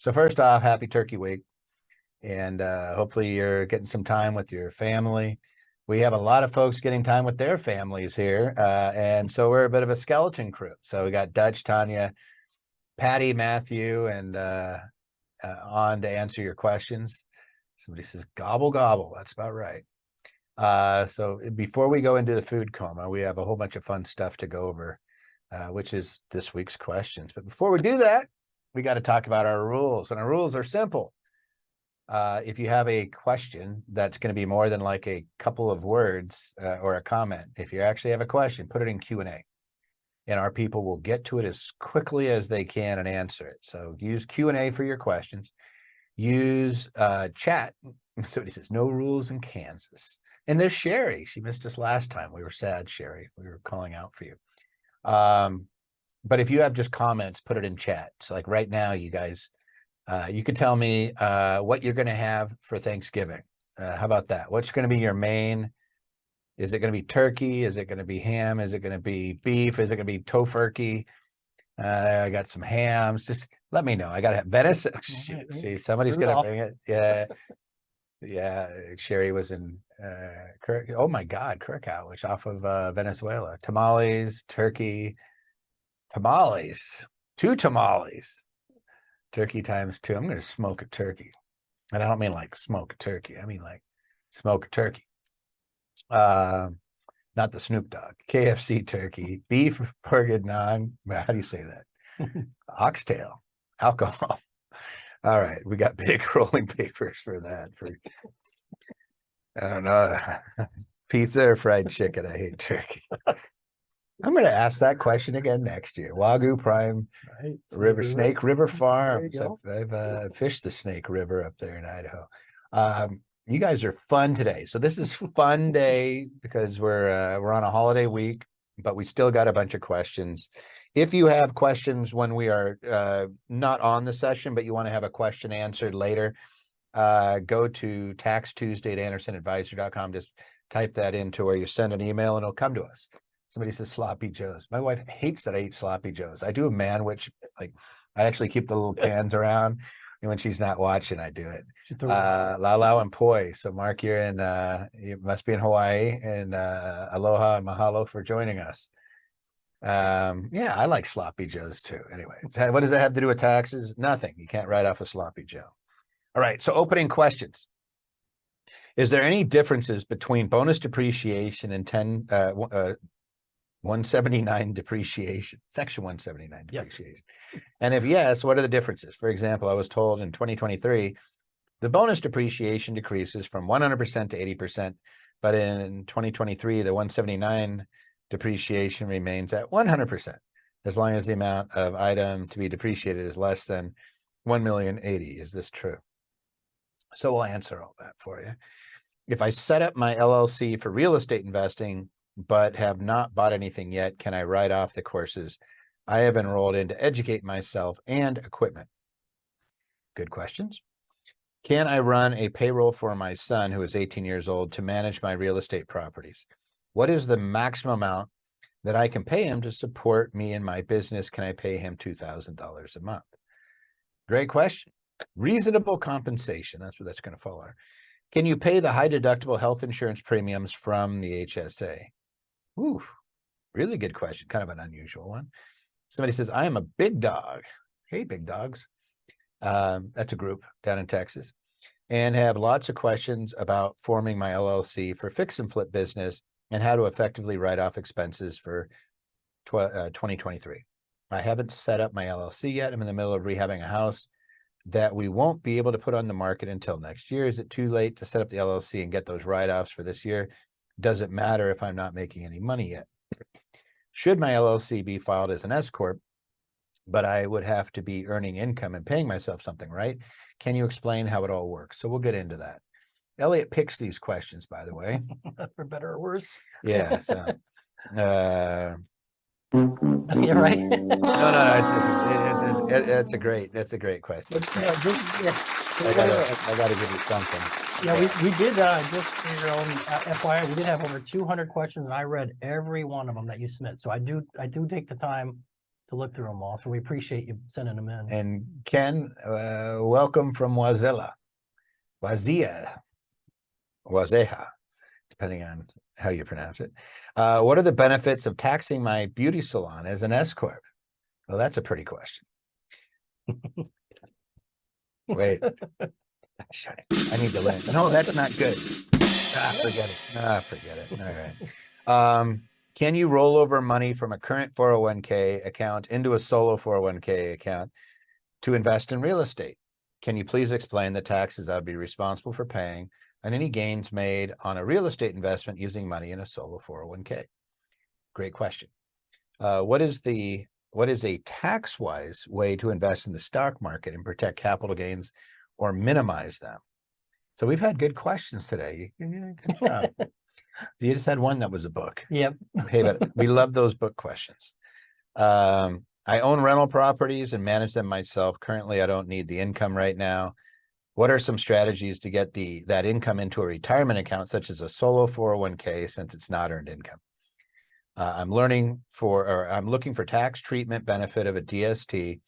So first off, happy Turkey Week. And hopefully you're getting some time with your family. We have a lot of folks getting time with their families here. And so we're a bit of a skeleton crew. So we got Dutch, Tanya, Patty, Matthew, and on to answer your questions. Somebody says, gobble, gobble. That's about right. So before we go into the food coma, we have a whole bunch of fun stuff to go over, which is this week's questions. But before we do that, we got to talk about our rules. And our rules are simple. If you have a question that's going to be more than like a couple of words or a comment, if you actually have a question, put it in Q&A. And our people will get to it as quickly as they can and answer it. So use Q&A for your questions. Use chat. Somebody says, no rules in Kansas. And there's Sherry. She missed us last time. We were sad, Sherry. We were calling out for you. But if you have just comments, put it in chat. So like right now, you guys, you could tell me what you're going to have for Thanksgiving. How about that? What's going to be your main? Is it going to be turkey? Is it going to be ham? Is it going to be beef? Is it going to be tofurkey? I got some hams. Just let me know. I got to have Venice. Oh, shoot. See, somebody's going to bring it. Yeah. Yeah. Sherry was in Kirk. Oh my God. Kirkow, which off of Venezuela. Tamales, turkey, tamales, 2 tamales. Turkey times 2. I'm going to smoke a turkey. And I don't mean like smoke a turkey. I mean like smoke a turkey. Not the Snoop Dogg. KFC turkey, beef bourguignon. How do you say that? Oxtail, alcohol. All right. We got big rolling papers for that. I don't know. Pizza or fried chicken? I hate turkey. I'm going to ask that question again next year. Wagyu Prime, right. Snake River Farms. I've fished the Snake River up there in Idaho. You guys are fun today. So this is fun day because we're on a holiday week, but we still got a bunch of questions. If you have questions when we are not on the session, but you want to have a question answered later, go to taxtuesday@andersonadvisor.com. Just type that into or you send an email and it'll come to us. Somebody says sloppy joes. My wife hates that I eat sloppy joes. I do a manwich, like I actually keep the little pans around, and when she's not watching, I do it. Lau and poi. So Mark, you must be in Hawaii, and aloha and mahalo for joining us. Yeah, I like sloppy joes too. Anyway, what does that have to do with taxes? Nothing. You can't write off a sloppy joe. All right. So opening questions. Is there any differences between bonus depreciation and 179 depreciation, section 179 depreciation? Yes. And if yes, what are the differences? For example, I was told in 2023, the bonus depreciation decreases from 100% to 80%, but in 2023, the 179 depreciation remains at 100%, as long as the amount of item to be depreciated is less than 1,080,000. Is this true? So we'll answer all that for you. If I set up my LLC for real estate investing, but have not bought anything yet, can I write off the courses I have enrolled in to educate myself and equipment? Good questions. Can I run a payroll for my son, who is 18 years old, to manage my real estate properties? What is the maximum amount that I can pay him to support me in my business? Can I pay him $2,000 a month? Great question. Reasonable compensation. That's what that's going to fall under. Can you pay the high deductible health insurance premiums from the HSA? Ooh, really good question. Kind of an unusual one. Somebody says, I am a big dog. Hey, big dogs. That's a group down in Texas, and have lots of questions about forming my LLC for fix and flip business and how to effectively write off expenses for 2023. I haven't set up my LLC yet. I'm in the middle of rehabbing a house that we won't be able to put on the market until next year. Is it too late to set up the LLC and get those write-offs for this year? Does it matter if I'm not making any money yet? Should my LLC be filed as an S-Corp, but I would have to be earning income and paying myself something, right? Can you explain how it all works? So we'll get into that. Elliot picks these questions, by the way. For better or worse. Yeah. So, yeah, right. No. It's a great question. I gotta give you something. Yeah, we did just for your own FYI, we did have over 200 questions, and I read every one of them that you submit. So I do take the time to look through them all. So we appreciate you sending them in. And Ken, welcome from Wazilla, Wazeha, depending on how you pronounce it. What are the benefits of taxing my beauty salon as an S-Corp? Well, that's a pretty question. Wait, I need to land. No, that's not good. Forget it. Forget it. All right. Can you roll over money from a current 401k account into a solo 401k account to invest in real estate? Can you please explain the taxes I would be responsible for paying on any gains made on a real estate investment using money in a solo 401k? Great question. What is a tax-wise way to invest in the stock market and protect capital gains or minimize them? So we've had good questions today. Good job. You just had one that was a book. Yep. Hey, but we love those book questions. I own rental properties and manage them myself. Currently, I don't need the income right now. What are some strategies to get that income into a retirement account, such as a solo 401k, since it's not earned income? I'm looking for tax treatment benefit of a DST.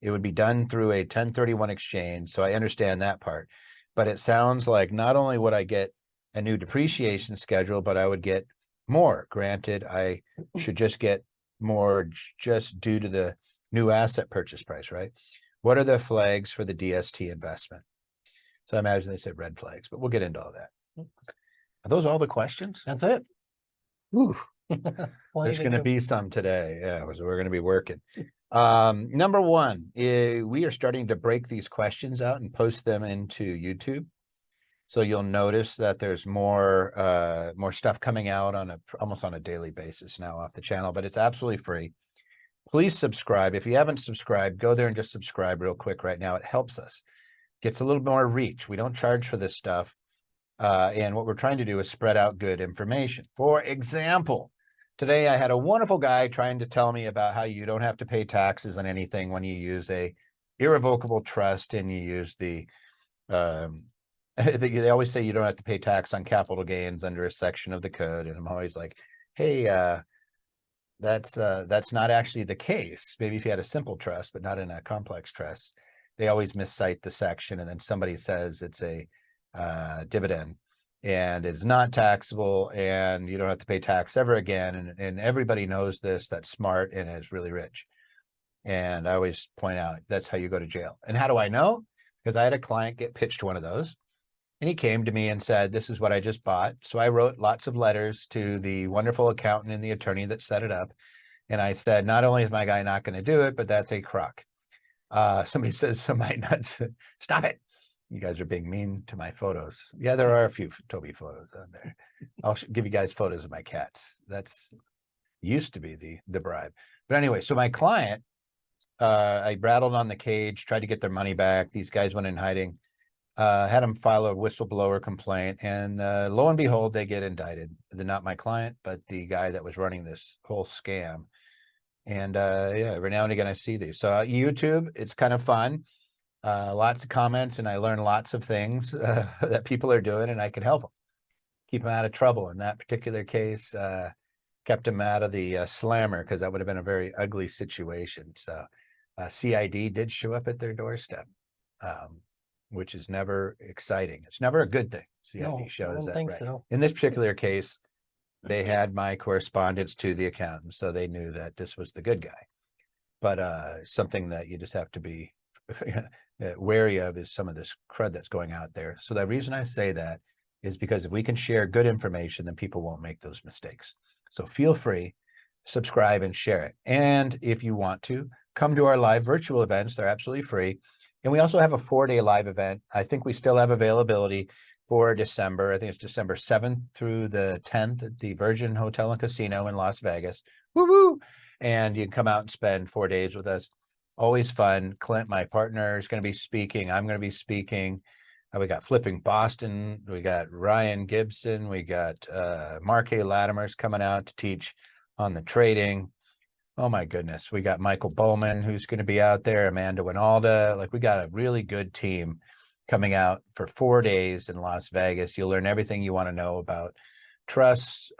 It would be done through a 1031 exchange, so I understand that part. But it sounds like not only would I get a new depreciation schedule, but I would get more. Granted, I should just get more just due to the new asset purchase price, right? What are the flags for the DST investment? So I imagine they said red flags, but we'll get into all that. Are those all the questions? That's it. Ooh, there's going to be some today. Yeah, we're going to be working. Number one, we are starting to break these questions out and post them into YouTube. So you'll notice that there's more stuff coming out on almost on a daily basis now off the channel, but it's absolutely free. Please subscribe. If you haven't subscribed, go there and just subscribe real quick right now. It helps us. Gets a little more reach. We don't charge for this stuff. And what we're trying to do is spread out good information. For example, today I had a wonderful guy trying to tell me about how you don't have to pay taxes on anything when you use a irrevocable trust and you use the they always say you don't have to pay tax on capital gains under a section of the code. And I'm always like, hey, that's not actually the case. Maybe if you had a simple trust, but not in a complex trust. They always miscite the section, and then somebody says it's a dividend and it's not taxable and you don't have to pay tax ever again. And everybody knows this, that's smart and is really rich. And I always point out that's how you go to jail. And how do I know? Because I had a client get pitched one of those. And he came to me and said, this is what I just bought. So I wrote lots of letters to the wonderful accountant and the attorney that set it up. And I said, not only is my guy not going to do it, but that's a crock. Somebody says, somebody nuts, stop it. You guys are being mean to my photos. Yeah, there are a few Toby photos on there. I'll give you guys photos of my cats. That's used to be the bribe. But anyway, so my client, I rattled on the cage, tried to get their money back. These guys went in hiding. Had them file a whistleblower complaint, and lo and behold, they get indicted. They're not my client, but the guy that was running this whole scam. And yeah, every now and again I see these. So YouTube, it's kind of fun. Lots of comments, and I learn lots of things that people are doing, and I can help them. Keep them out of trouble. In that particular case, kept them out of the slammer, because that would have been a very ugly situation. So CID did show up at their doorstep. Which is never exciting. It's never a good thing. CID shows that, right? So. In this particular case, they had my correspondence to the accountant, so they knew that this was the good guy. But something that you just have to be wary of is some of this crud that's going out there. So the reason I say that is because if we can share good information, then people won't make those mistakes. So feel free, subscribe and share it. And if you want to, come to our live virtual events. They're absolutely free. And we also have a 4-day live event. I think we still have availability for December. I think it's December 7th through the 10th at the Virgin Hotel and Casino in Las Vegas. Woo-woo! And you can come out and spend 4 days with us. Always fun. Clint, my partner, is going to be speaking. I'm going to be speaking. We got Flipping Boston. We got Ryan Gibson. We got Mark A. Latimer's coming out to teach on the trading. Oh my goodness. We got Michael Bowman, who's going to be out there, Amanda Winalda. Like, we got a really good team coming out for 4 days in Las Vegas. You'll learn everything you want to know about trusts,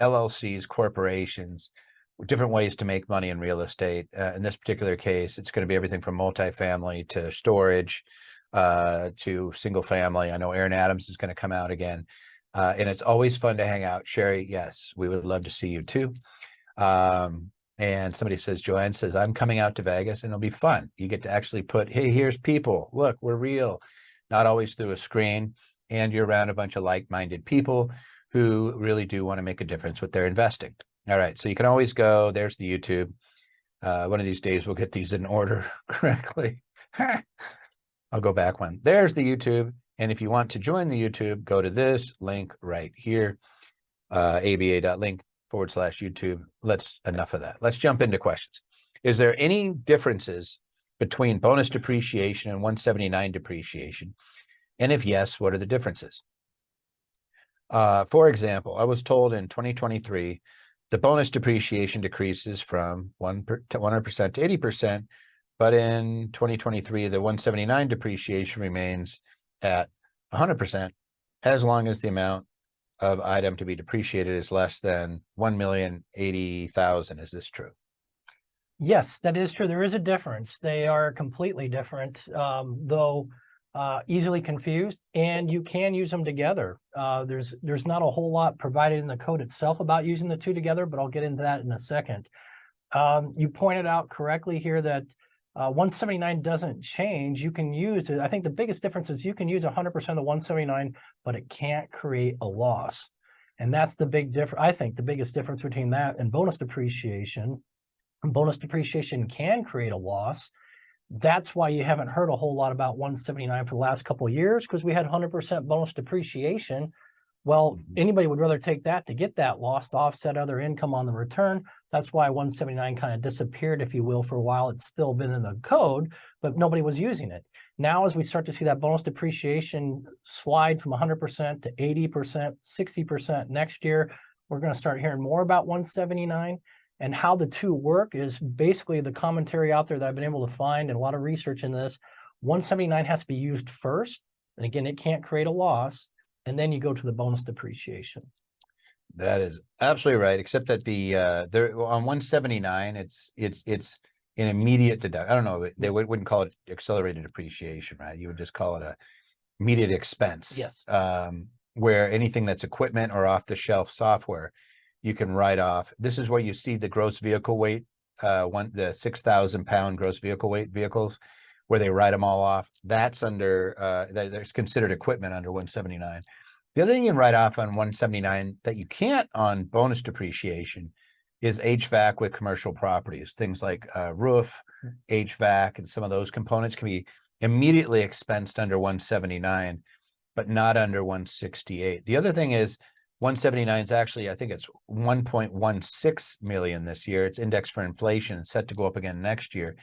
LLCs, corporations. different ways to make money in real estate. In this particular case, it's going to be everything from multifamily to storage, to single family. I know Aaron Adams is going to come out again. And it's always fun to hang out. Sherry, yes, we would love to see you too. And somebody says, Joanne says, I'm coming out to Vegas and it'll be fun. You get to actually put, hey, here's people. Look, we're real, not always through a screen. And you're around a bunch of like-minded people who really do want to make a difference with their investing. All right. So you can always go, there's the YouTube. One of these days we'll get these in order correctly. I'll go back one. There's the YouTube. And if you want to join the YouTube, go to this link right here, aba.link/YouTube. Enough of that. Let's jump into questions. Is there any differences between bonus depreciation and 179 depreciation? And if yes, what are the differences? For example, I was told in 2023, the bonus depreciation decreases from 100% to 80%, but in 2023, the 179 depreciation remains at 100% as long as the amount of item to be depreciated is less than 1,080,000. Is this true? Yes, that is true. There is a difference. They are completely different, though easily confused, and you can use them together. There's not a whole lot provided in the code itself about using the two together, but I'll get into that in a second. You pointed out correctly here that 179 doesn't change. You can use it. I think the biggest difference is you can use 100% of the 179, but it can't create a loss. And that's the big difference. I think the biggest difference between that and bonus depreciation. Bonus depreciation can create a loss. That's why you haven't heard a whole lot about 179 for the last couple of years, because we had 100% bonus depreciation. Well, anybody would rather take that to get that loss to offset other income on the return. That's why 179 kind of disappeared, if you will, for a while. It's still been in the code, but nobody was using it. Now, as we start to see that bonus depreciation slide from 100% to 80%, 60% next year, we're going to start hearing more about 179. And how the two work is basically the commentary out there that I've been able to find and a lot of research in this. 179 has to be used first. And again, it can't create a loss. And then you go to the bonus depreciation. That is absolutely right, except that the on 179, it's an immediate deduction. I don't know, they wouldn't call it accelerated depreciation, right? You would just call it a immediate expense. Yes. Where anything that's equipment or off-the-shelf software, you can write off. This is where you see the gross vehicle weight, the 6,000 pound gross vehicle weight vehicles, where they write them all off. That's under, there's considered equipment under 179. The other thing you can write off on 179 that you can't on bonus depreciation is HVAC with commercial properties. Things like roof, HVAC, and some of those components can be immediately expensed under 179, but not under 168. The other thing is 179 is actually, I think it's 1.16 million this year. It's indexed for inflation. It's set to go up again next year.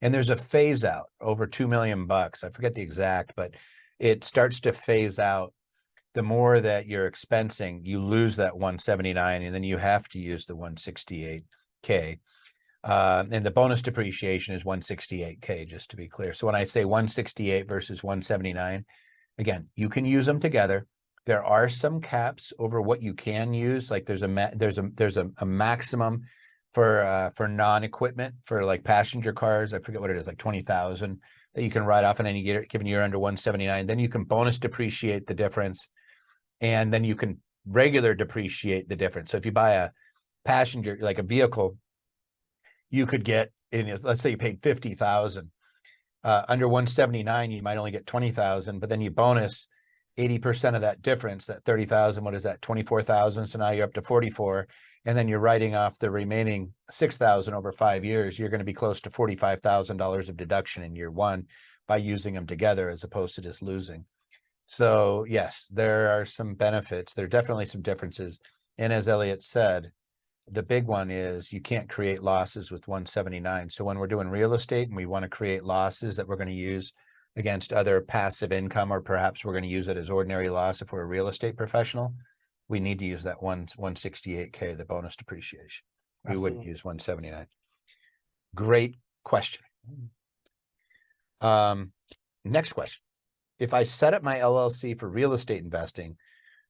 And there's a phase out over $2 million. I forget the exact, but it starts to phase out. The more that you're expensing, you lose that 179, and then you have to use the 168K. And the bonus depreciation is 168K, just to be clear. So when I say 168 versus 179, again, you can use them together. There are some caps over what you can use. Like there's a maximum for non-equipment, for like passenger cars. I forget what it is, like 20,000 that you can write off in any given year under 179. Then you can bonus depreciate the difference, and then you can regular depreciate the difference. So if you buy a passenger, like a vehicle, you could get, let's say you paid 50,000 under 179, you might only get 20,000, but then you bonus 80% of that difference, that 30,000, what is that, 24,000? So now you're up to 44, and then you're writing off the remaining 6,000 over 5 years. You're going to be close to $45,000 of deduction in year one by using them together as opposed to just losing. So yes, there are some benefits. There are definitely some differences. And as Elliot said, the big one is you can't create losses with 179. So when we're doing real estate and we want to create losses that we're going to use against other passive income, or perhaps we're going to use it as ordinary loss if we're a real estate professional, we need to use that 168K, the bonus depreciation. We wouldn't use 179. Great question. Next question. If I set up my LLC for real estate investing,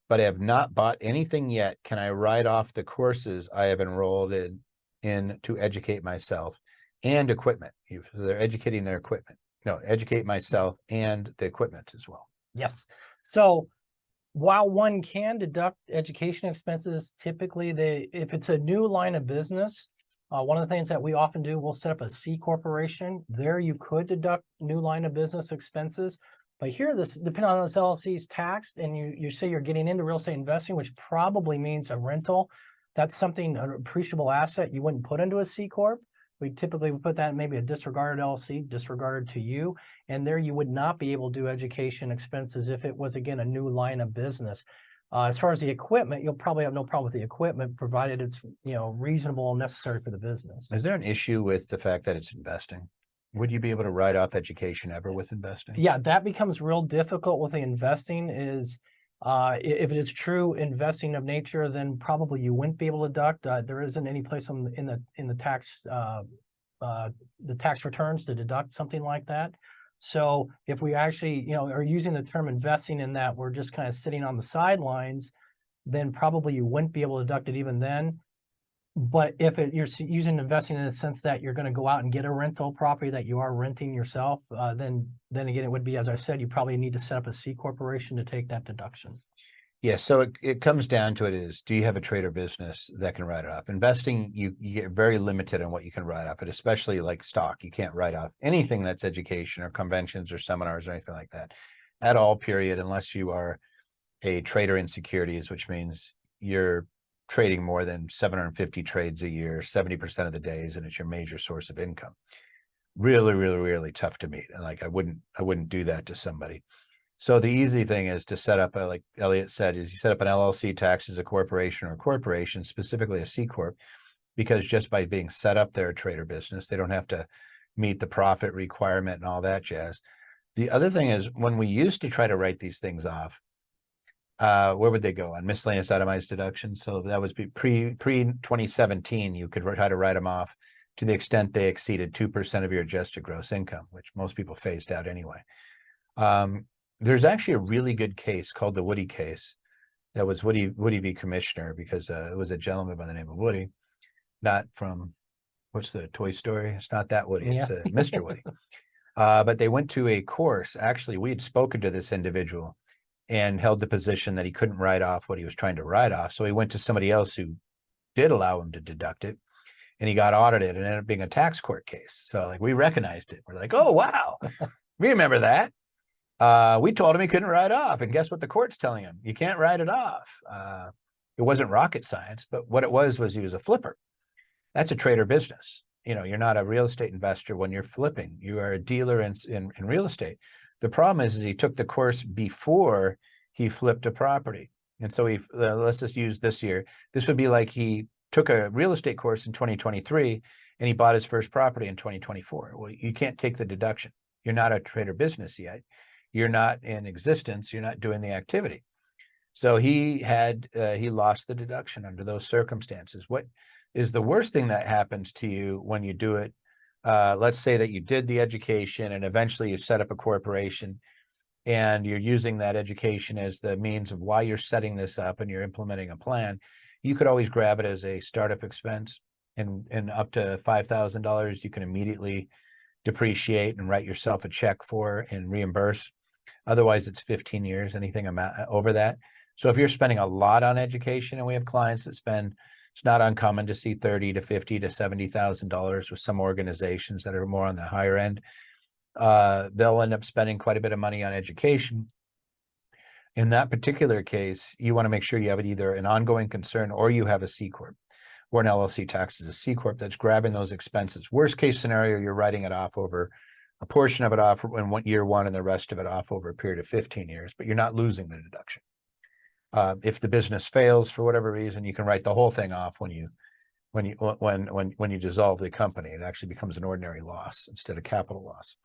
but I have not bought anything yet, can I write off the courses I have enrolled in to educate myself and equipment. They're educating their equipment. No, educate myself and the equipment as well. Yes. So while one can deduct education expenses, typically if it's a new line of business, one of the things that we often do, we'll set up a C corporation. There you could deduct new line of business expenses. But here, depending on this LLC is taxed, and you say you're getting into real estate investing, which probably means a rental. That's something, an appreciable asset you wouldn't put into a C Corp. We typically would put that in maybe a disregarded LLC, disregarded to you. And there you would not be able to do education expenses if it was, again, a new line of business. As far as the equipment, you'll probably have no problem with the equipment, provided it's, reasonable and necessary for the business. Is there an issue with the fact that it's investing? Would you be able to write off education ever with investing? Yeah, that becomes real difficult with the investing is, if it is true investing of nature, then probably you wouldn't be able to deduct. There isn't any place in the tax returns to deduct something like that. So if we actually, are using the term investing in that we're just kind of sitting on the sidelines, then probably you wouldn't be able to deduct it even then. But if you're using investing in the sense that you're going to go out and get a rental property that you are renting yourself, then again, it would be, as I said, you probably need to set up a C corporation to take that deduction. Yeah, so it comes down to do you have a trade or business that can write it off? Investing, you get very limited on what you can write off it, especially like stock. You can't write off anything that's education or conventions or seminars or anything like that at all, period, unless you are a trader in securities, which means you're trading more than 750 trades a year, 70% of the days, and it's your major source of income. Really, really, really tough to meet. And like, I wouldn't do that to somebody. So the easy thing is to set up, like Elliot said, is you set up an LLC tax as a corporation or a corporation, specifically a C Corp, because just by being set up, they're a trader business. They don't have to meet the profit requirement and all that jazz. The other thing is when we used to try to write these things off, where would they go? On miscellaneous itemized deductions. So that was pre 2017, you could try to write them off to the extent they exceeded 2% of your adjusted gross income, which most people phased out anyway. There's actually a really good case called the Woody case. That was Woody v. Commissioner, because it was a gentleman by the name of Woody, not from, what's the Toy Story? It's not that Woody, it's Mr. Woody. But they went to a course. Actually, we had spoken to this individual and held the position that he couldn't write off what he was trying to write off. So he went to somebody else who did allow him to deduct it, and he got audited and ended up being a tax court case. So like we recognized it. We're like, oh, wow, we remember that. We told him he couldn't write off, and guess what the court's telling him? You can't write it off. It wasn't rocket science, but what it was he was a flipper. That's a trader business. You're not a real estate investor when you're flipping. You are a dealer in real estate. The problem is he took the course before he flipped a property. And so let's just use this year. This would be like he took a real estate course in 2023 and he bought his first property in 2024. Well, you can't take the deduction. You're not a trader business yet. You're not in existence. You're not doing the activity. So he lost the deduction under those circumstances. What is the worst thing that happens to you when you do it? Let's say that you did the education and eventually you set up a corporation and you're using that education as the means of why you're setting this up and you're implementing a plan. You could always grab it as a startup expense, and up to $5,000 you can immediately depreciate and write yourself a check for and reimburse. Otherwise, it's 15 years, anything over that. So if you're spending a lot on education, and we have clients that spend, it's not uncommon to see $30,000 to $50,000 to $70,000 with some organizations that are more on the higher end. They'll end up spending quite a bit of money on education. In that particular case, you want to make sure you have either an ongoing concern or you have a C Corp, or an LLC tax as a C Corp that's grabbing those expenses. Worst case scenario, you're writing it off over a portion of it off in year one and the rest of it off over a period of 15 years, but you're not losing the deduction. If the business fails for whatever reason, you can write the whole thing off when you dissolve the company. It actually becomes an ordinary loss instead of capital loss.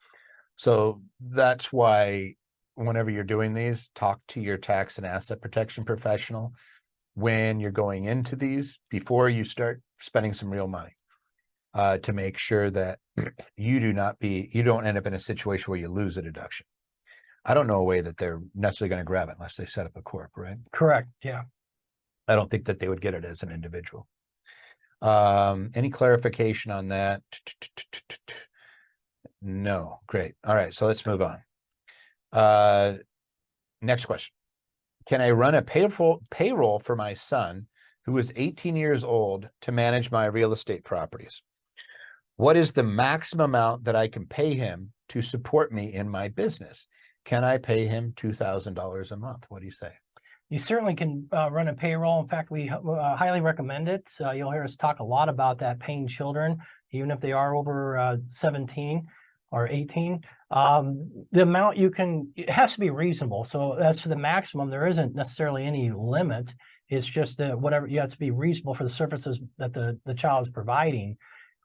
So that's why whenever you're doing these, talk to your tax and asset protection professional when you're going into these before you start spending some real money, to make sure that you don't end up in a situation where you lose a deduction. I don't know a way that they're necessarily going to grab it unless they set up a corp, right? Correct. Yeah. I don't think that they would get it as an individual. Any clarification on that? No. Great. All right. So let's move on. Next question. Can I run a payroll for my son who is 18 years old to manage my real estate properties? What is the maximum amount that I can pay him to support me in my business? Can I pay him $2,000 a month? What do you say? You certainly can run a payroll. In fact, we highly recommend it. You'll hear us talk a lot about that, paying children, even if they are over 17 or 18. The amount you can, it has to be reasonable. So as to the maximum, there isn't necessarily any limit. It's just that whatever, you have to be reasonable for the services that the child is providing.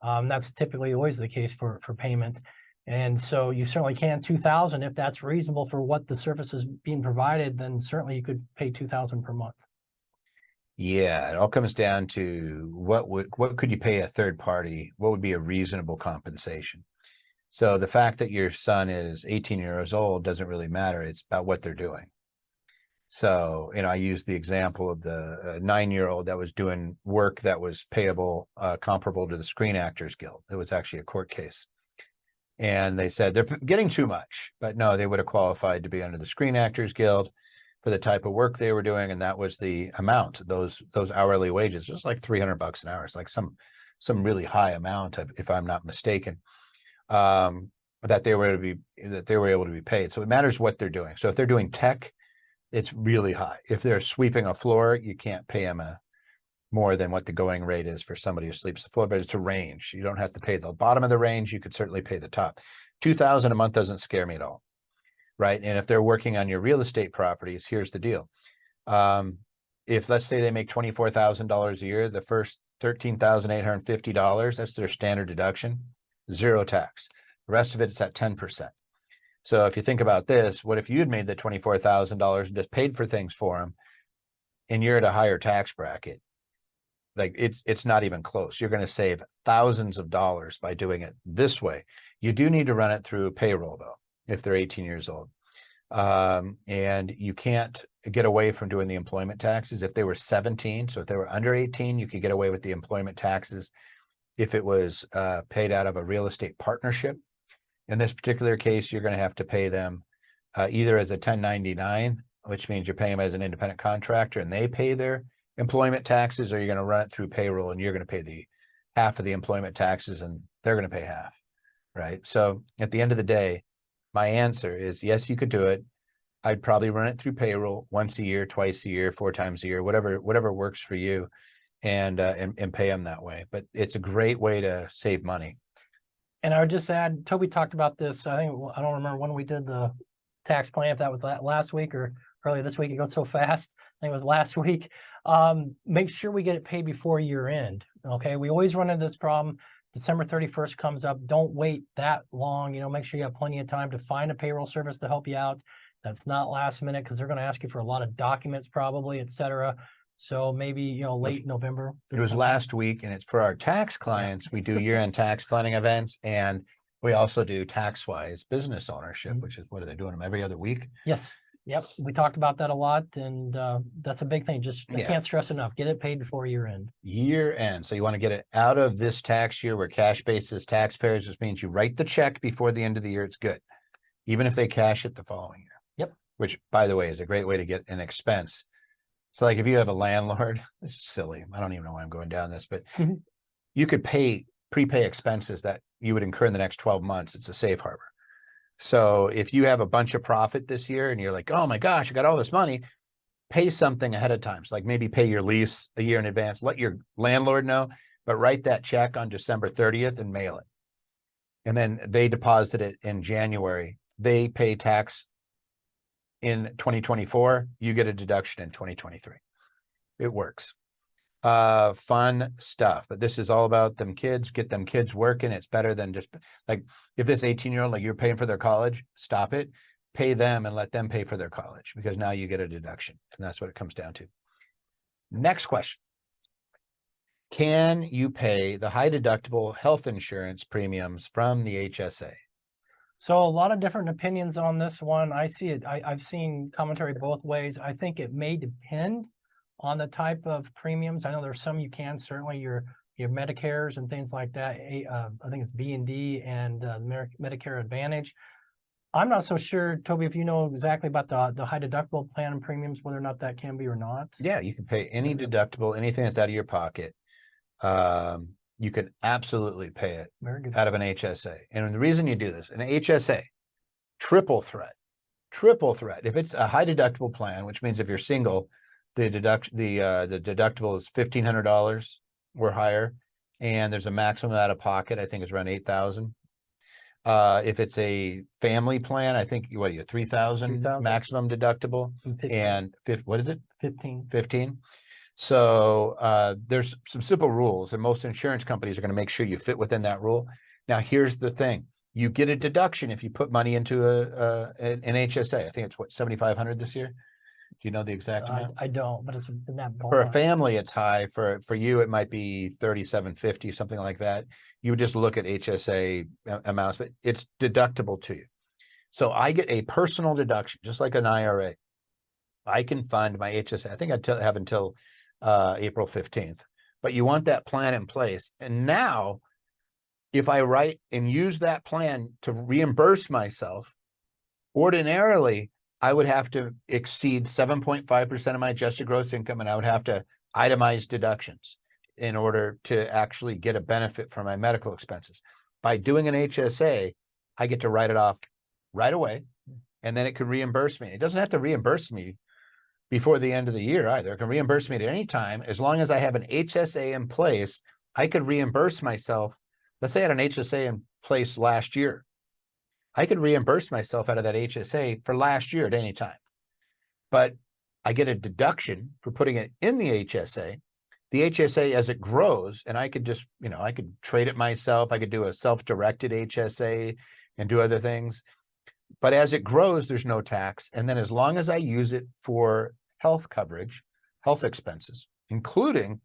That's typically always the case for payment. And so you certainly can 2,000 if that's reasonable for what the service is being provided, then certainly you could pay 2,000 per month. Yeah, it all comes down to what could you pay a third party? What would be a reasonable compensation? So the fact that your son is 18 years old doesn't really matter. It's about what they're doing. So, I used the example of the 9-year-old that was doing work that was payable, comparable to the Screen Actors Guild. It was actually a court case. And they said they're getting too much, but no, they would have qualified to be under the Screen Actors Guild for the type of work they were doing. And that was the amount, those hourly wages, just like $300 an hour. It's like some really high amount, if I'm not mistaken, that they were able to be paid. So it matters what they're doing. So if they're doing tech, it's really high. If they're sweeping a floor, you can't pay them more than what the going rate is for somebody who sleeps the floor, but it's a range. You don't have to pay the bottom of the range. You could certainly pay the top. 2,000 a month doesn't scare me at all, right? And if they're working on your real estate properties, here's the deal. If let's say they make $24,000 a year, the first $13,850, that's their standard deduction, zero tax. The rest of it is at 10%. So if you think about this, what if you had made the $24,000 and just paid for things for them, and you're at a higher tax bracket? Like it's not even close. You're going to save thousands of dollars by doing it this way. You do need to run it through payroll though, if they're 18 years old. And you can't get away from doing the employment taxes if they were 17. So if they were under 18, you could get away with the employment taxes if it was paid out of a real estate partnership. In this particular case, you're going to have to pay them either as a 1099, which means you're paying them as an independent contractor and they pay their employment taxes, or you're going to run it through payroll and you're going to pay the half of the employment taxes and they're going to pay half, right? So at the end of the day, my answer is yes, you could do it. I'd probably run it through payroll once a year, twice a year, 4 times a year, whatever works for you, and pay them that way. But it's a great way to save money. And I would just add, Toby talked about this. I don't remember when we did the tax plan, if that was last week or earlier this week. It goes so fast. I think it was last week. Make sure we get it paid before year end. Okay. We always run into this problem. December 31st comes up. Don't wait that long. Make sure you have plenty of time to find a payroll service to help you out. That's not last minute, because they're going to ask you for a lot of documents probably, et cetera. So maybe, late November. It was last week, and it's for our tax clients. We do year-end tax planning events, and we also do tax-wise business ownership, which is, what are they doing them every other week? Yes. Yep. We talked about that a lot, and that's a big thing. I can't stress enough. Get it paid before year end. Year end. So you want to get it out of this tax year where cash basis taxpayers, which means you write the check before the end of the year. It's good, even if they cash it the following year. Yep. Which, by the way, is a great way to get an expense. So like if you have a landlord, this is silly. I don't even know why I'm going down this, but you could prepay expenses that you would incur in the next 12 months. It's a safe harbor. So if you have a bunch of profit this year and you're like, oh my gosh, I got all this money, pay something ahead of time. So like maybe pay your lease a year in advance, let your landlord know, but write that check on December 30th and mail it. And then they deposit it in January. They pay tax in 2024, you get a deduction in 2023. It works. Fun stuff, but this is all about them kids. Get them kids working. It's better than just like if this 18-year-old, like you're paying for their college, stop it, pay them and let them pay for their college, because now you get a deduction. And that's what it comes down to. Next question. Can you pay the high deductible health insurance premiums from the HSA? So a lot of different opinions on this one. I see it. I've seen commentary both ways. I think it may depend on the type of premiums. I know there's some you can, certainly your you have Medicares and things like that. I think it's B&D and Medicare Advantage. I'm not so sure, Toby, if you know exactly about the high deductible plan and premiums, whether or not that can be or not. Yeah, you can pay any Okay. deductible, anything that's out of your pocket. You can absolutely pay it Very good. out of an HSA. And the reason you do this, an HSA, triple threat. If it's a high deductible plan, which means if you're single, the deductible is $1,500 or higher, and there's a maximum out of pocket. I think it's around $8,000. If it's a family plan, I think what are you 3,000 $3,000. maximum deductible, and what is it? 15. 15. So there's some simple rules, and most insurance companies are going to make sure you fit within that rule. Now, here's the thing. You get a deduction if you put money into an HSA. I think it's what, 7,500 this year. Do you know the exact amount? I don't, but it's in that ballpark. For a family, it's high. For you, it might be 3,750, something like that. You would just look at HSA amounts, but it's deductible to you. So I get a personal deduction, just like an IRA. I can fund my HSA. I think I have until April 15th, but you want that plan in place. And now, if I write and use that plan to reimburse myself, ordinarily, I would have to exceed 7.5% of my adjusted gross income, and I would have to itemize deductions in order to actually get a benefit for my medical expenses. By doing an HSA, I get to write it off right away, and then it can reimburse me. It doesn't have to reimburse me before the end of the year either. It can reimburse me at any time. As long as I have an HSA in place, I could reimburse myself. Let's say I had an HSA in place last year. I could reimburse myself out of that HSA for last year at any time. But I get a deduction for putting it in the HSA. The HSA, as it grows, and I could just, I could trade it myself. I could do a self-directed HSA and do other things. But as it grows, there's no tax. And then as long as I use it for health coverage, health expenses, including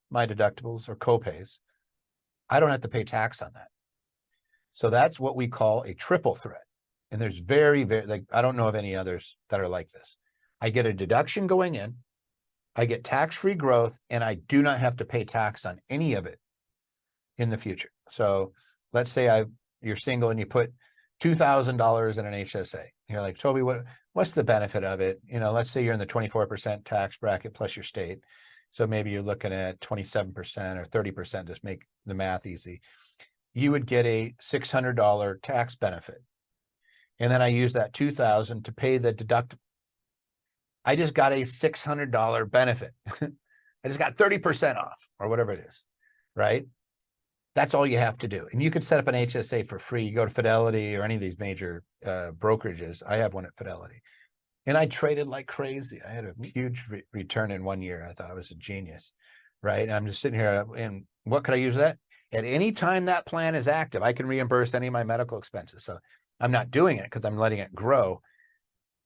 my deductibles or copays, I don't have to pay tax on that. So that's what we call a triple threat. And there's I don't know of any others that are like this. I get a deduction going in, I get tax-free growth, and I do not have to pay tax on any of it in the future. So let's say you're single and you put $2,000 in an HSA. You're like, Toby, what's the benefit of it? Let's say you're in the 24% tax bracket plus your state. So maybe you're looking at 27% or 30%, just make the math easy. You would get a $600 tax benefit. And then I use that $2,000 to pay the deductible. I just got a $600 benefit. I just got 30% off or whatever it is, right? That's all you have to do. And you can set up an HSA for free. You go to Fidelity or any of these major brokerages. I have one at Fidelity. And I traded like crazy. I had a huge return in 1 year. I thought I was a genius, right? And I'm just sitting here, and what could I use that? At any time that plan is active, I can reimburse any of my medical expenses. So I'm not doing it because I'm letting it grow,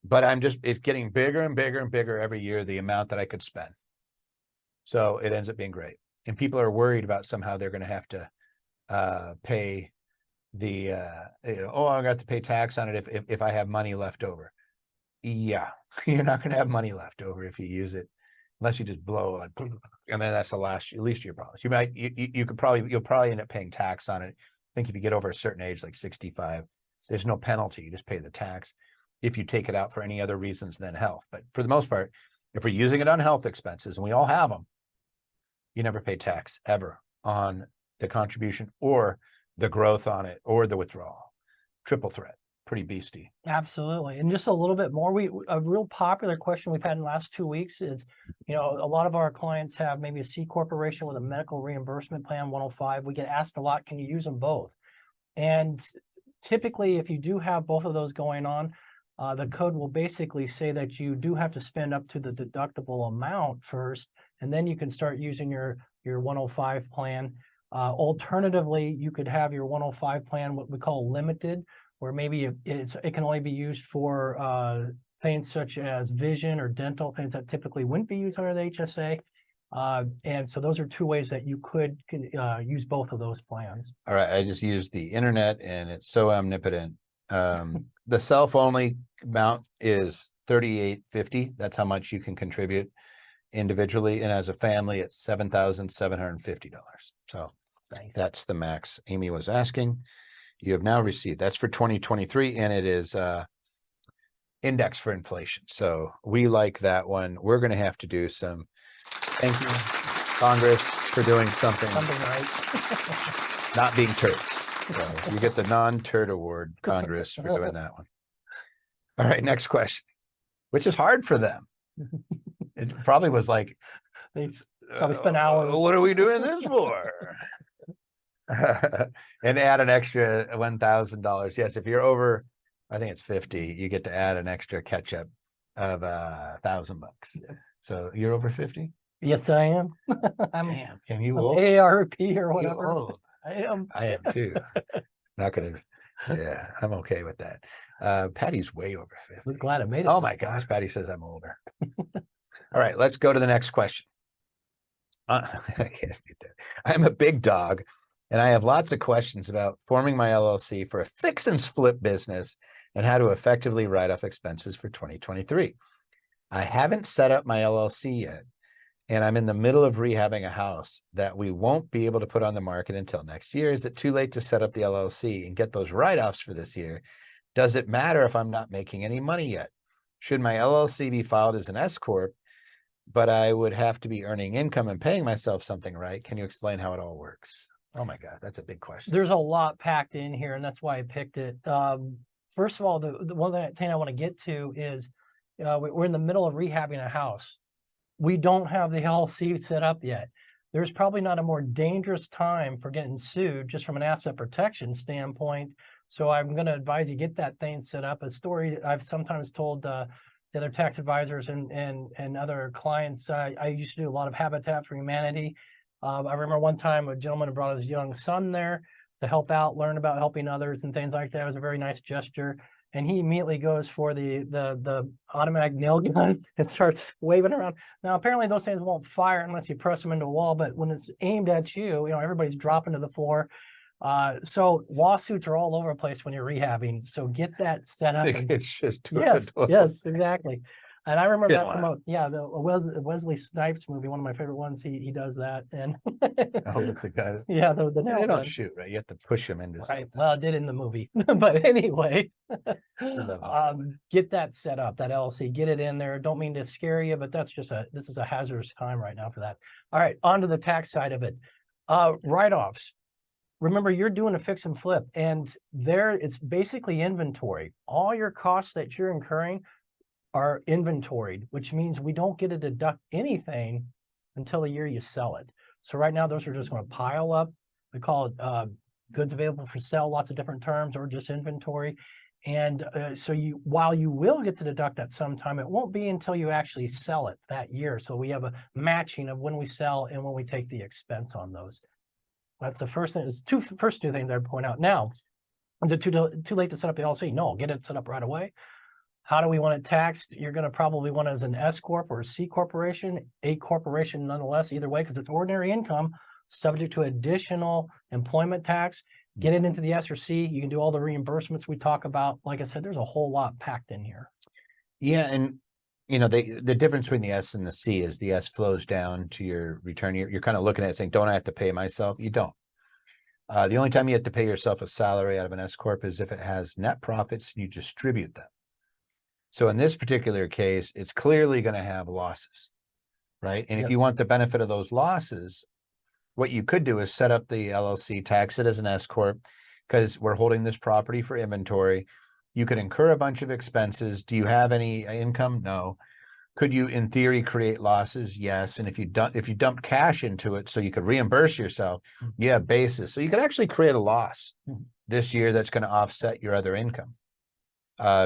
but it's getting bigger and bigger and bigger every year, the amount that I could spend. So it ends up being great. And people are worried about somehow they're going to have to pay the, I'm going to have to pay tax on it if I have money left over. Yeah, you're not going to have money left over if you use it, unless you just blow it, and then that's at least your problems. You'll probably end up paying tax on it. I think if you get over a certain age, like 65, there's no penalty. You just pay the tax if you take it out for any other reasons than health. But for the most part, if we're using it on health expenses, and we all have them, you never pay tax ever on the contribution or the growth on it or the withdrawal. Triple threat. Pretty beastie. Absolutely. And just a little bit more, a real popular question we've had in the last 2 weeks is, a lot of our clients have maybe a C corporation with a medical reimbursement plan 105. We get asked a lot, can you use them both? And typically, if you do have both of those going on, the code will basically say that you do have to spend up to the deductible amount first, and then you can start using your 105 plan. Alternatively, you could have your 105 plan, what we call limited, where maybe it can only be used for things such as vision or dental, things that typically wouldn't be used under the HSA. And so those are two ways that you could use both of those plans. All right, I just used the internet and it's so omnipotent. The self-only amount is $38.50. That's how much you can contribute. individually, and as a family, it's $7,750. So Nice. that's the max Amy was asking. You have now received, that's for 2023, and it is index for inflation. So we like that one. We're going to have to do some thank you, Congress, for doing something right. not being turds. So you get the non-turd award, Congress, for doing that one. All right, next question, which is hard for them. It probably was like, They've probably spent hours. What are we doing this for? And add an extra $1,000. Yes, if you're over, I think it's 50, you get to add an extra catch-up of $1,000. So you're over 50? Yes, I am. Damn, am you I'm old? AARP or You whatever. old. I am. I am too. Not gonna. Yeah, I'm okay with that. Patty's way over 50. I was glad I made it. Oh so my far. gosh, Patty says I'm older. All right, let's go to the next question. I can't read that. I'm a big dog, and I have lots of questions about forming my LLC for a fix and flip business and how to effectively write off expenses for 2023. I haven't set up my LLC yet, and I'm in the middle of rehabbing a house that we won't be able to put on the market until next year. Is it too late to set up the LLC and get those write-offs for this year? Does it matter if I'm not making any money yet? Should my LLC be filed as an S-Corp, but I would have to be earning income and paying myself something, right? Can you explain how it all works? Oh my God, that's a big question. There's a lot packed in here, and that's why I picked it. First of all, the one thing I want to get to is we're in the middle of rehabbing a house. We don't have the LLC set up yet. There's probably not a more dangerous time for getting sued just from an asset protection standpoint. So I'm going to advise you get that thing set up. A story I've sometimes told the other tax advisors and other clients. I used to do a lot of Habitat for Humanity. I remember one time a gentleman brought his young son there to help out, learn about helping others and things like that. It was a very nice gesture. And he immediately goes for the automatic nail gun and starts waving around. Now, apparently those things won't fire unless you press them into a wall, but when it's aimed at you, everybody's dropping to the floor. So lawsuits are all over the place when you're rehabbing. So get that set up. It's just yes, exactly. And I remember that from the Wesley Snipes movie, one of my favorite ones. He does that, and the guy. Yeah, the They don't shoot, right? You have to push him into right. something. Well, it did in the movie, but anyway, get that set up, that LLC, get it in there. Don't mean to scare you, but this is a hazardous time right now for that. All right, on to the tax side of it. Write-offs. Remember, you're doing a fix and flip, and it's basically inventory. All your costs that you're incurring are inventoried, which means we don't get to deduct anything until the year you sell it. So right now, those are just going to pile up. We call it goods available for sale, lots of different terms, or just inventory. And so while you will get to deduct at some time, it won't be until you actually sell it that year. So we have a matching of when we sell and when we take the expense on those. That's the first thing. It's first two things I'd point out. Now, is it too late to set up the LLC? No, get it set up right away. How do we want it taxed? You're going to probably want it as an S-Corp or a C corporation, a corporation nonetheless, either way, because it's ordinary income subject to additional employment tax. Get it into the S or C. You can do all the reimbursements we talk about. Like I said, there's a whole lot packed in here. Yeah, and the difference between the S and the C is the S flows down to your return. You're kind of looking at it saying, don't I have to pay myself? You don't. The only time you have to pay yourself a salary out of an S-Corp is if it has net profits and you distribute them. So in this particular case, it's clearly going to have losses, right? And if you want the benefit of those losses, what you could do is set up the LLC, tax it as an S-Corp, because we're holding this property for inventory. You could incur a bunch of expenses. Do you have any income? No. Could you, in theory, create losses? Yes. And if you dump cash into it so you could reimburse yourself, you have basis. So you could actually create a loss this year that's going to offset your other income.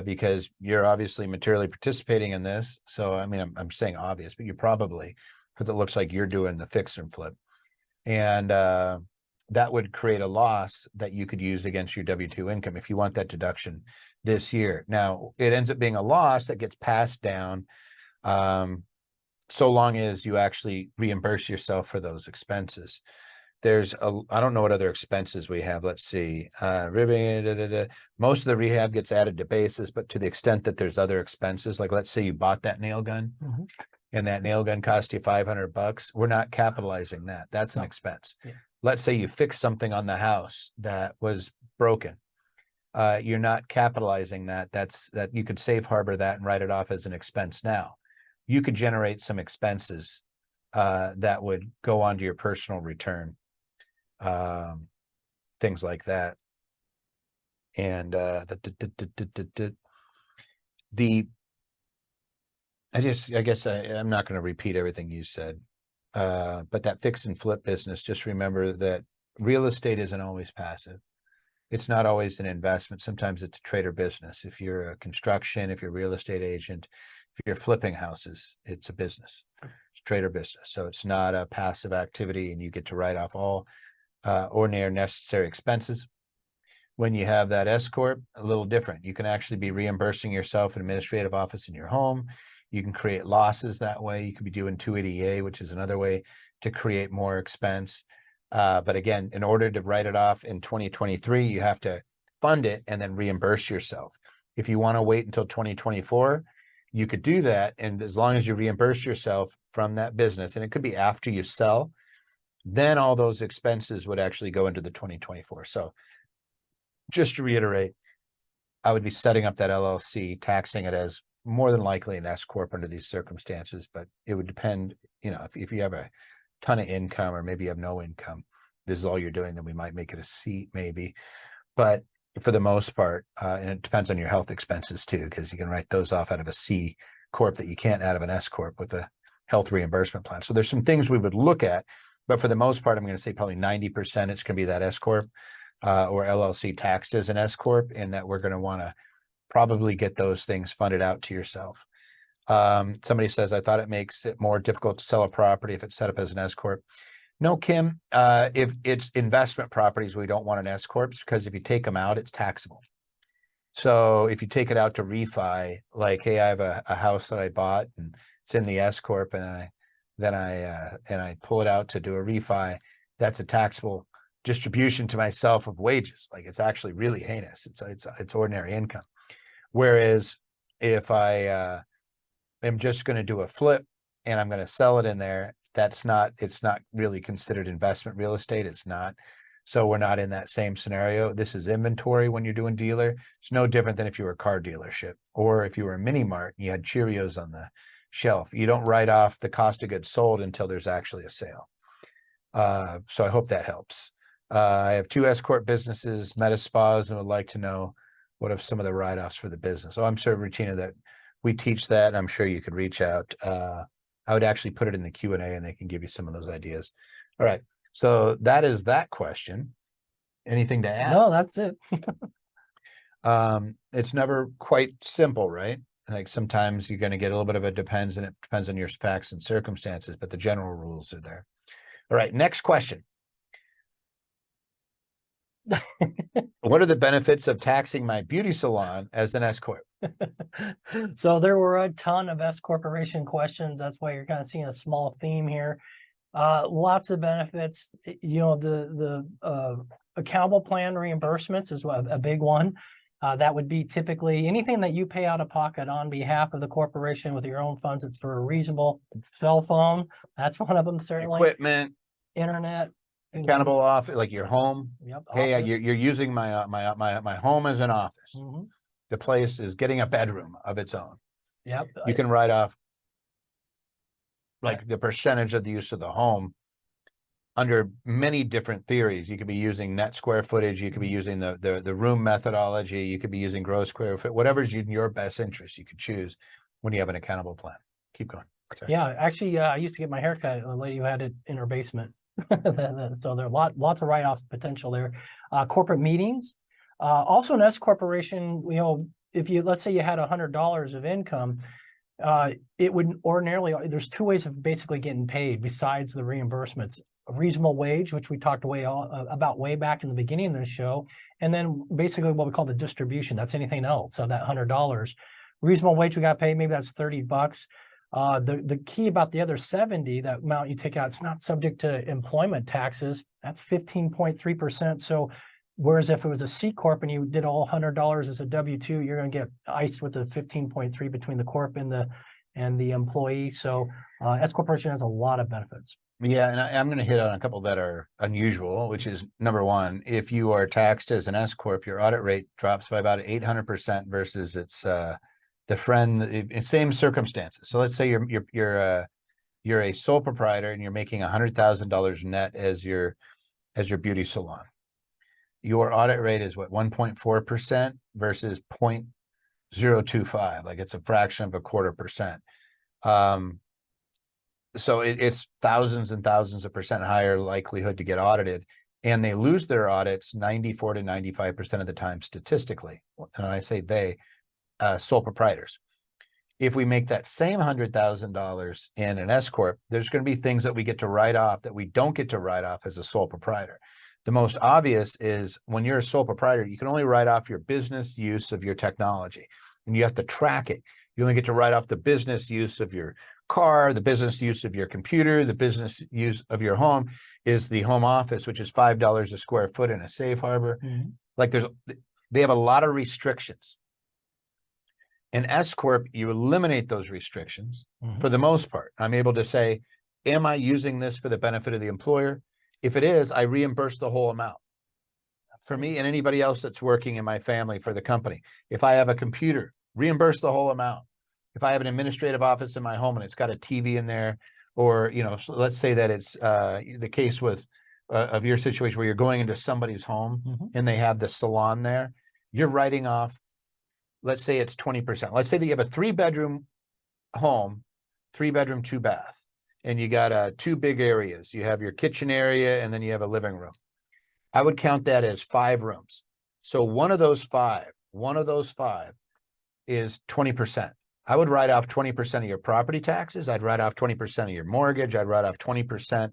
Because you're obviously materially participating in this. So, I mean, I'm saying obvious, but you probably, because it looks like you're doing the fix and flip. And that would create a loss that you could use against your W-2 income if you want that deduction this year. Now, it ends up being a loss that gets passed down so long as you actually reimburse yourself for those expenses. I don't know what other expenses we have. Let's see. Most of the rehab gets added to basis, but to the extent that there's other expenses, like let's say you bought that nail gun and that nail gun cost you $500, we're not capitalizing that. That's an No. expense. Yeah. Let's say you fix something on the house that was broken. You're not capitalizing that. That you could safe harbor that and write it off as an expense now. You could generate some expenses that would go onto your personal return, things like that. And I guess I'm not going to repeat everything you said, but that fix and flip business, just remember that real estate isn't always passive. It's not always an investment. Sometimes it's a trader business. If you're a construction, if you're a real estate agent, if you're flipping houses, it's a business. It's a trader business. So it's not a passive activity, and you get to write off all ordinary necessary expenses. When you have that S-Corp, a little different. You can actually be reimbursing yourself an administrative office in your home. You can create losses that way. You could be doing 280A, which is another way to create more expense. But again, in order to write it off in 2023, you have to fund it and then reimburse yourself. If you want to wait until 2024, you could do that. And as long as you reimburse yourself from that business, and it could be after you sell, then all those expenses would actually go into the 2024. So just to reiterate, I would be setting up that LLC, taxing it as more than likely an S-Corp under these circumstances, but it would depend, if you have a ton of income, or maybe you have no income, this is all you're doing, then we might make it a C maybe. But for the most part, and it depends on your health expenses too, because you can write those off out of a C Corp that you can't out of an S-Corp with a health reimbursement plan. So there's some things we would look at, but for the most part, I'm going to say probably 90% it's going to be that S-Corp or LLC taxed as an S-Corp, and that we're going to want to probably get those things funded out to yourself. Somebody says, I thought it makes it more difficult to sell a property if it's set up as an S-Corp. No, Kim, if it's investment properties, we don't want an S-Corp, because if you take them out, it's taxable. So if you take it out to refi, like, hey, I have a house that I bought and it's in the S-Corp, and I pull it out to do a refi, that's a taxable distribution to myself of wages. Like, it's actually really heinous. It's ordinary income. Whereas if I am just going to do a flip and I'm going to sell it in there, it's not really considered investment real estate. It's not. So we're not in that same scenario. This is inventory when you're doing dealer. It's no different than if you were a car dealership, or if you were a mini mart and you had Cheerios on the shelf. You don't write off the cost of goods sold until there's actually a sale. So I hope that helps. I have 2 S-Corp businesses, Meta Spas, and would like to know what are some of the write-offs for the business. Oh, I'm sure, Regina, that we teach that, and I'm sure you could reach out. I would actually put it in the Q&A, and they can give you some of those ideas. All right. So that is that question. Anything to add? No, that's it. It's never quite simple, right? Like, sometimes you're going to get a little bit of it depends, and it depends on your facts and circumstances, but the general rules are there. All right. Next question. What are the benefits of taxing my beauty salon as an S-Corp? So there were a ton of S corporation questions. That's why you're kind of seeing a small theme here. Lots of benefits. The accountable plan reimbursements is a big one. That would be typically anything that you pay out of pocket on behalf of the corporation with your own funds. It's for a reasonable cell phone. That's one of them, certainly. Equipment, internet, accountable office, like your home. Yep. Hey, office. you're using my home as an office. Mhm. The place is getting a bedroom of its own. Yep. You can write off like the percentage of the use of the home under many different theories. You could be using net square footage. You could be using the room methodology. You could be using gross square foot, whatever's in your best interest. You could choose when you have an accountable plan. Keep going. Sorry. Yeah, actually, I used to get my haircut. A lady who had it in her basement. So there are lots of write-offs potential there. Corporate meetings. Also an S corporation, if let's say you had $100 of income, it would ordinarily, there's 2 ways of basically getting paid besides the reimbursements. A reasonable wage, which we talked about way back in the beginning of the show, and then basically what we call the distribution. That's anything else of that $100. Reasonable wage we got paid, maybe that's $30. The key about the other 70, that amount you take out, it's not subject to employment taxes. That's 15.3%. So whereas if it was a C Corp and you did all $100 as a W-2, you're going to get iced with the 15.3 between the Corp and the and the employee. So S corporation has a lot of benefits. Yeah, and I'm going to hit on a couple that are unusual, which is number one, if you are taxed as an S corp, your audit rate drops by about 800% versus its same circumstances. So let's say you're a sole proprietor and you're making $100,000 net as your beauty salon. Your audit rate is what, 1.4% versus 0.025, like it's a fraction of a quarter%. So it's thousands and thousands of percent higher likelihood to get audited, and they lose their audits 94 to 95% of the time statistically. And when I say they, sole proprietors. If we make that same $100,000 in an S corp, there's going to be things that we get to write off that we don't get to write off as a sole proprietor. The most obvious is when you're a sole proprietor, you can only write off your business use of your technology, and you have to track it. You only get to write off the business use of your car, the business use of your computer, the business use of your home is the home office, which is $5 a square foot in a safe harbor. Mm-hmm. Like they have a lot of restrictions. In S corp, you eliminate those restrictions for the most part. I'm able to say, am I using this for the benefit of the employer? If it is, I reimburse the whole amount. For me and anybody else that's working in my family for the company. If I have a computer, reimburse the whole amount. If I have an administrative office in my home and it's got a TV in there, or, so let's say that it's the case with of your situation where you're going into somebody's home and they have the salon there, you're writing off, let's say it's 20%. Let's say that you have a 3-bedroom home, 3-bedroom, 2-bath, and you got 2 big areas. You have your kitchen area and then you have a living room. I would count that as 5 rooms. So one of those five is 20%. I would write off 20% of your property taxes. I'd write off 20% of your mortgage. I'd write off 20%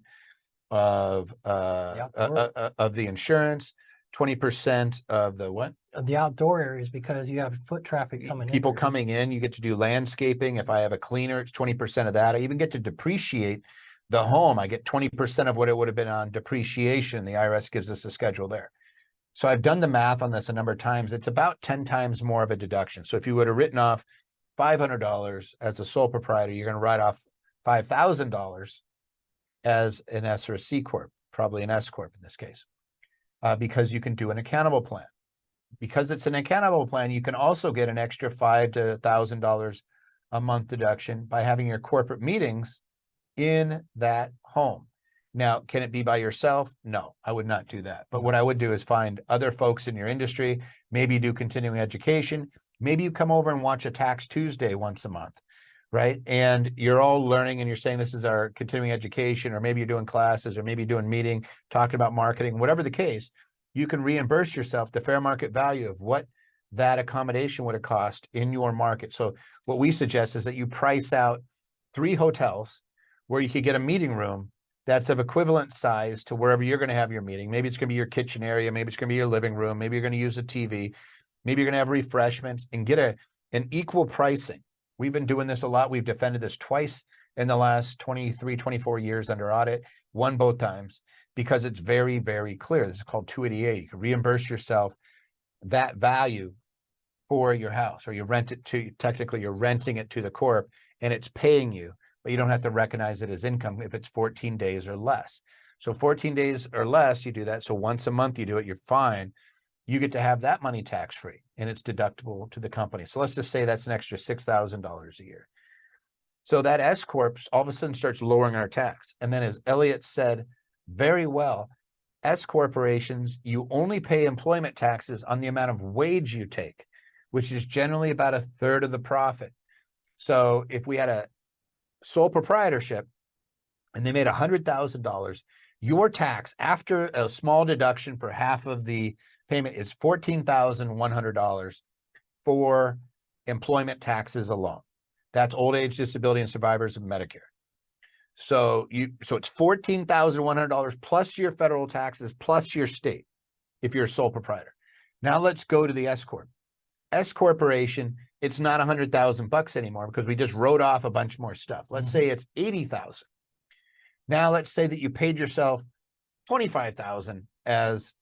of the insurance, 20% of the what? The outdoor areas, because you have foot traffic coming in. People coming in, you get to do landscaping. If I have a cleaner, it's 20% of that. I even get to depreciate the home. I get 20% of what it would have been on depreciation. The IRS gives us a schedule there. So I've done the math on this a number of times. It's about 10 times more of a deduction. So if you would have written off $500 as a sole proprietor, you're going to write off $5,000 as an S or a C corp, probably an S corp in this case, because you can do an accountable plan. Because it's an accountable plan, you can also get an extra $5,000 to $1,000 a month deduction by having your corporate meetings in that home. Now, can it be by yourself? No, I would not do that. But what I would do is find other folks in your industry, maybe do continuing education. Maybe you come over and watch a Tax Tuesday once a month, right? And you're all learning and you're saying this is our continuing education, or maybe you're doing classes, or maybe doing meeting, talking about marketing, whatever the case, you can reimburse yourself the fair market value of what that accommodation would have cost in your market. So what we suggest is that you price out 3 hotels where you could get a meeting room that's of equivalent size to wherever you're going to have your meeting. Maybe it's going to be your kitchen area. Maybe it's going to be your living room. Maybe you're going to use a TV. Maybe you're going to have refreshments, and get an equal pricing. We've been doing this a lot. We've defended this twice in the last 23, 24 years under audit, won both times, because it's very, very clear. This is called 288. You can reimburse yourself that value for your house, or you rent it to, technically you're renting it to the corp and it's paying you, but you don't have to recognize it as income if it's 14 days or less. So 14 days or less, you do that. So once a month you do it, you're fine. You get to have that money tax-free and it's deductible to the company. So let's just say that's an extra $6,000 a year. So that S corp all of a sudden starts lowering our tax. And then, as Elliot said very well, S corporations, you only pay employment taxes on the amount of wage you take, which is generally about 1/3 of the profit. So if we had a sole proprietorship and they made $100,000, your tax after a small deduction for half of the payment is $14,100 for employment taxes alone. That's old age, disability, and survivors of Medicare. So it's $14,100 plus your federal taxes plus your state if you're a sole proprietor. Now let's go to the S corp. S corporation, it's not $100,000 anymore because we just wrote off a bunch more stuff. Let's say it's $80,000. Now let's say that you paid yourself $25,000 as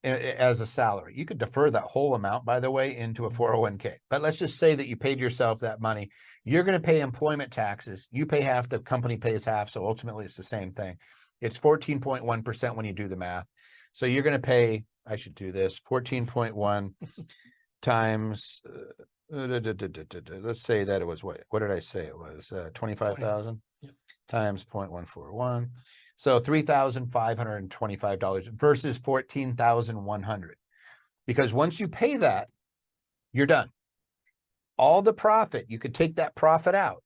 as a salary. You could defer that whole amount, by the way, into a 401k. But let's just say that you paid yourself that money. You're going to pay employment taxes. You pay half, the company pays half. So ultimately it's the same thing. It's 14.1% when you do the math. So you're going to pay, I should do this, 14.1 times, let's say that it was, what did I say? It was 25,000 times 0.141. So $3,525 versus 14,100. Because once you pay that, you're done. All the profit, you could take that profit out,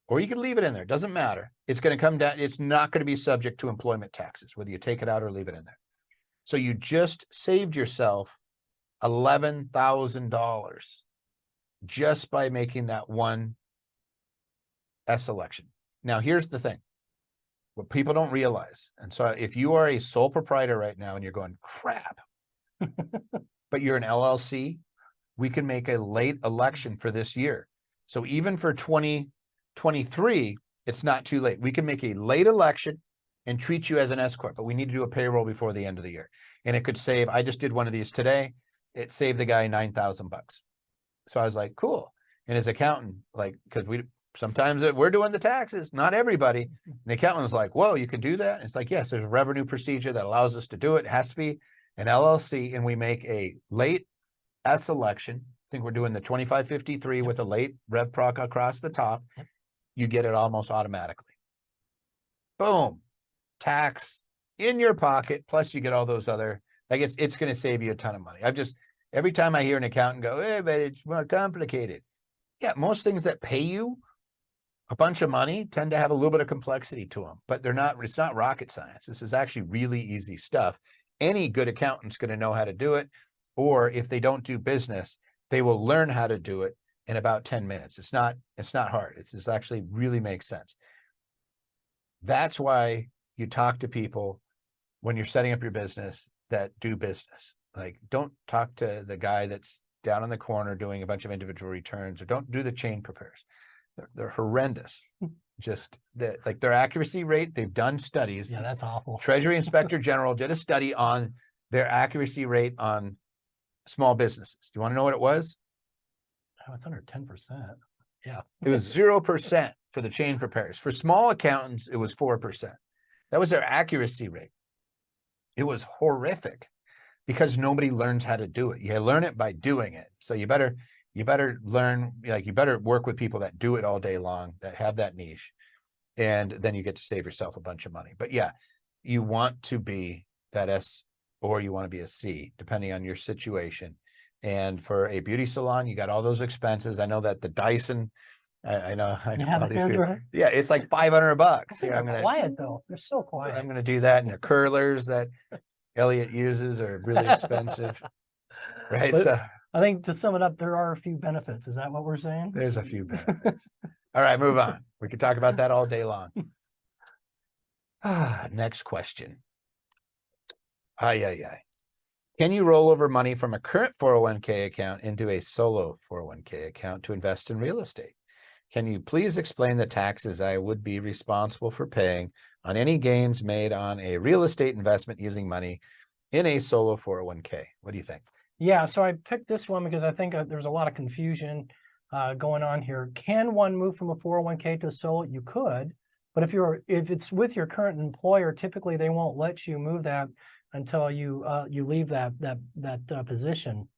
or you could leave it in there. It doesn't matter. It's going to come down. It's not going to be subject to employment taxes, whether you take it out or leave it in there. So you just saved yourself $11,000 just by making that one S election. Now, here's the thing. What people don't realize. And so if you are a sole proprietor right now and you're going, crap, but you're an LLC, we can make a late election for this year. So even for 2023, it's not too late. We can make a late election and treat you as an S-Corp, but we need to do a payroll before the end of the year. And it could save, I just did one of these today. It saved the guy $9,000. So I was like, cool. And his accountant, like, because sometimes we're doing the taxes, not everybody. And the accountant was like, whoa, you can do that? And it's like, yes, there's a revenue procedure that allows us to do it. It has to be an LLC, and we make a late S election. I think we're doing the 2553 with a late rev proc across the top. You get it almost automatically. Boom. Tax in your pocket. Plus you get all those other, like it's going to save you a ton of money. Every time I hear an accountant go, hey, but it's more complicated. Yeah, most things that pay you a bunch of money tend to have a little bit of complexity to them, but it's not rocket science. This is actually really easy stuff. Any good accountant's going to know how to do it. Or if they don't do business, they will learn how to do it in about 10 minutes. It's not hard. It's actually really makes sense. That's why you talk to people when you're setting up your business that do business. Like, don't talk to the guy that's down in the corner doing a bunch of individual returns, or don't do the chain preparers. They're horrendous. Just like their accuracy rate, they've done studies. Yeah, that's awful. Treasury Inspector General did a study on their accuracy rate on small businesses. Do you want to know what it was? Oh, it's under 10%. Yeah. It was 0% for the chain preparers. For small accountants, it was 4%. That was their accuracy rate. It was horrific because nobody learns how to do it. You learn it by doing it. So you better learn, like, you better work with people that do it all day long, that have that niche, and then you get to save yourself a bunch of money. But yeah, you want to be that S, or you want to be a C, depending on your situation. And for a beauty salon, you got all those expenses. I know that the Dyson, I know all these people, yeah, it's like $500. They're quiet though. They're so quiet. I'm going to do that. And the curlers that Elliot uses are really expensive, right? But so I think to sum it up, there are a few benefits. Is that what we're saying? there's a few benefits. All right, move on. We could talk about that all day long. Next question. Can you roll over money from a current 401k account into a solo 401k account to invest in real estate? Can you please explain the taxes I would be responsible for paying on any gains made on a real estate investment using money in a solo 401k? What do you think? Yeah, so I picked this one because I think there's a lot of confusion going on here. Can one move from a 401k to a solo? You could, but if it's with your current employer, typically they won't let you move that until you leave that position.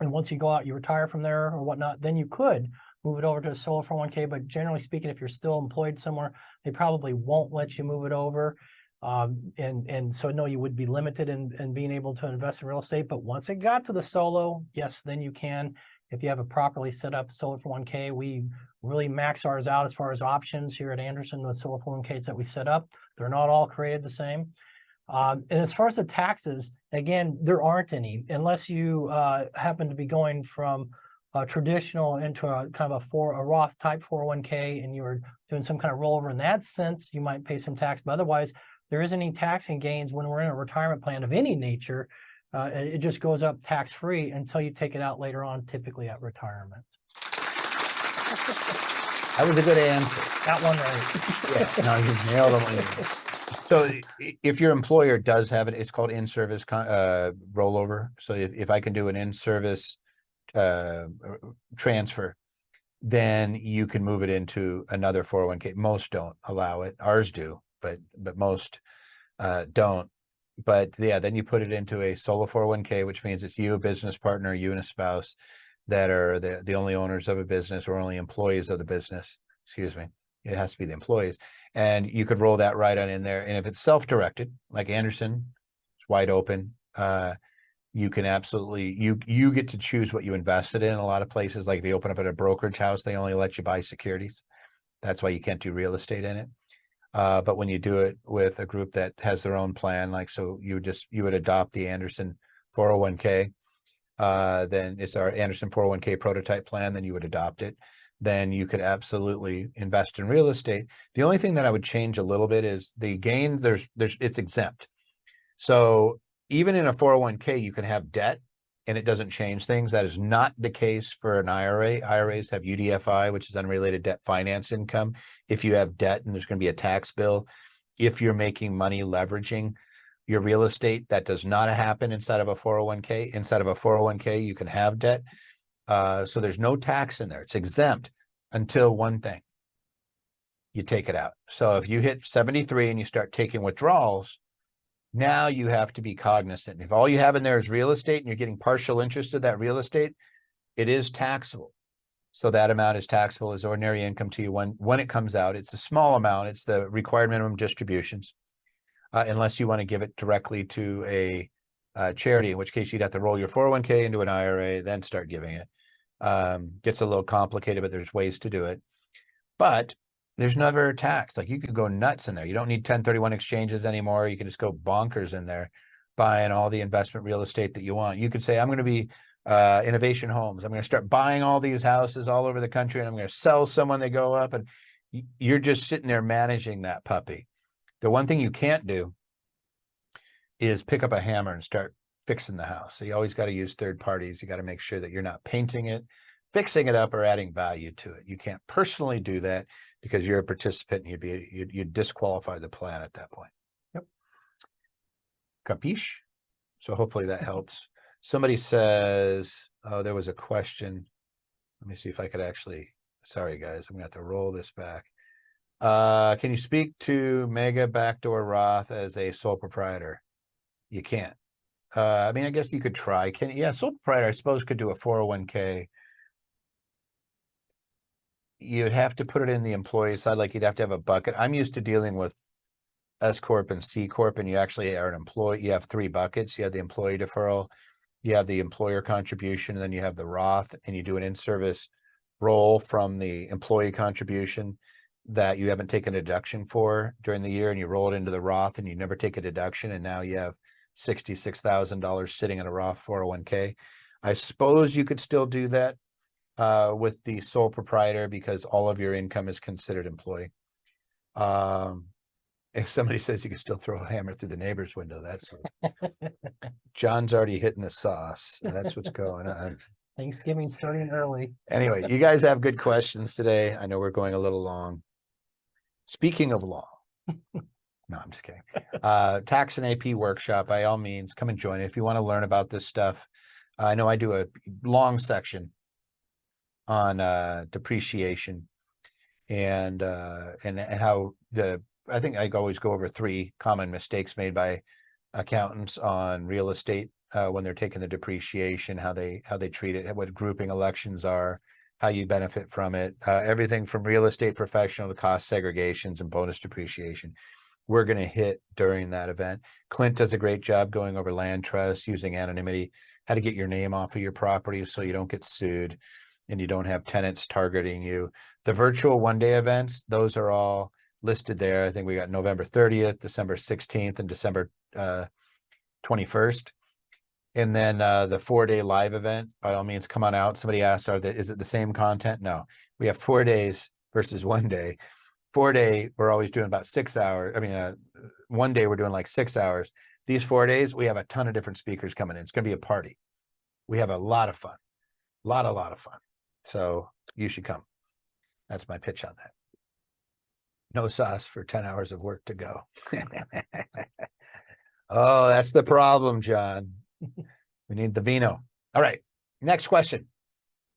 And once you go out, you retire from there or whatnot, then you could move it over to a solo 401k. But generally speaking, if you're still employed somewhere, they probably won't let you move it over. And so no, you would be limited in being able to invest in real estate. But once it got to the solo, yes, then you can. If you have a properly set up solo 401k, we really max ours out as far as options here at Anderson with solo 401ks that we set up. They're not all created the same. And as far as the taxes, again, there aren't any unless you happen to be going from traditional into a kind of a Roth type 401k and you're doing some kind of rollover. In that sense, you might pay some tax, but otherwise there isn't any taxing gains when we're in a retirement plan of any nature. It just goes up tax-free until you take it out later on, typically at retirement. That was a good answer. That one right. Yeah, no, you nailed it. So if your employer does have it, it's called in-service rollover. So if I can do an in-service transfer, then you can move it into another 401k. Most don't allow it. Ours do, but most don't. But yeah, then you put it into a solo 401k, which means it's you, a business partner, you and a spouse that are the only owners of a business or only employees of the business. Excuse me. It has to be the employees. And you could roll that right on in there. And if it's self-directed, like Anderson, it's wide open. You can absolutely, you get to choose what you invested in. A lot of places, like if you open up at a brokerage house, they only let you buy securities. That's why you can't do real estate in it. But when you do it with a group that has their own plan, like, so you would adopt the Anderson 401k, then it's our Anderson 401k prototype plan, then you would adopt it. Then you could absolutely invest in real estate. The only thing that I would change a little bit is the gain, it's exempt. So even in a 401k, you can have debt and it doesn't change things. That is not the case for an IRA. IRAs have UDFI, which is unrelated debt finance income. If you have debt and there's going to be a tax bill, if you're making money leveraging your real estate, that does not happen inside of a 401k. Inside of a 401k, you can have debt. So there's no tax in there. It's exempt until one thing. You take it out. So if you hit 73 and you start taking withdrawals, now you have to be cognizant. If all you have in there is real estate and you're getting partial interest of that real estate, it is taxable. So that amount is taxable as ordinary income to you when it comes out. It's a small amount. It's the required minimum distributions, unless you want to give it directly to a charity, in which case you'd have to roll your 401k into an IRA, then start giving it. Gets a little complicated, but there's ways to do it. But there's never a tax. Like, you could go nuts in there. You don't need 1031 exchanges anymore. You can just go bonkers in there, buying all the investment real estate that you want. You could say, I'm going to be Innovation Homes. I'm going to start buying all these houses all over the country, and I'm going to sell some when they go up. And you're just sitting there managing that puppy. The one thing you can't do is pick up a hammer and start fixing the house. So you always got to use third parties. You got to make sure that you're not painting it, fixing it up, or adding value to it. You can't personally do that because you're a participant and you'd disqualify the plan at that point. Yep. Capiche? So hopefully that helps. Somebody says, oh, there was a question. Let me see if I could actually, sorry guys, I'm gonna have to roll this back. Can you speak to mega backdoor Roth as a sole proprietor? You can't. I mean, I guess you could try. Yeah, sole proprietor, I suppose, could do a 401k. You'd have to put it in the employee side, like you'd have to have a bucket. I'm used to dealing with S-Corp and C-Corp, and you actually are an employee. You have three buckets. You have the employee deferral, you have the employer contribution, and then you have the Roth, and you do an in-service roll from the employee contribution that you haven't taken a deduction for during the year, and you roll it into the Roth, and you never take a deduction, and now you have $66,000 sitting in a Roth 401k. I suppose you could still do that with the sole proprietor because all of your income is considered employee. If somebody says you can still throw a hammer through the neighbor's window, that's John's already hitting the sauce. That's what's going on. Thanksgiving starting early. Anyway, you guys have good questions today. I know we're going a little long. Speaking of long, no, I'm just kidding. Tax and AP workshop, by all means, come and join it. If you want to learn about this stuff, I know I do a long section on depreciation and how I think I always go over 3 common mistakes made by accountants on real estate when they're taking the depreciation, how they treat it, what grouping elections are, how you benefit from it, everything from real estate professional to cost segregations and bonus depreciation. We're going to hit during that event. Clint does a great job going over land trusts, using anonymity, how to get your name off of your property so you don't get sued and you don't have tenants targeting you. The virtual one-day events, those are all listed there. I think we got November 30th, December 16th, and December 21st. And then the 4-day live event, by all means, come on out. Somebody asked, is it the same content? No, we have 4 days versus 1 day. 4-day, we're always doing about 6 hours. I mean, 1 day we're doing like 6 hours. These 4 days, we have a ton of different speakers coming in. It's going to be a party. We have a lot of fun, a lot of fun. So you should come. That's my pitch on that. No sauce for 10 hours of work to go. Oh, that's the problem, John. We need the vino. All right. Next question.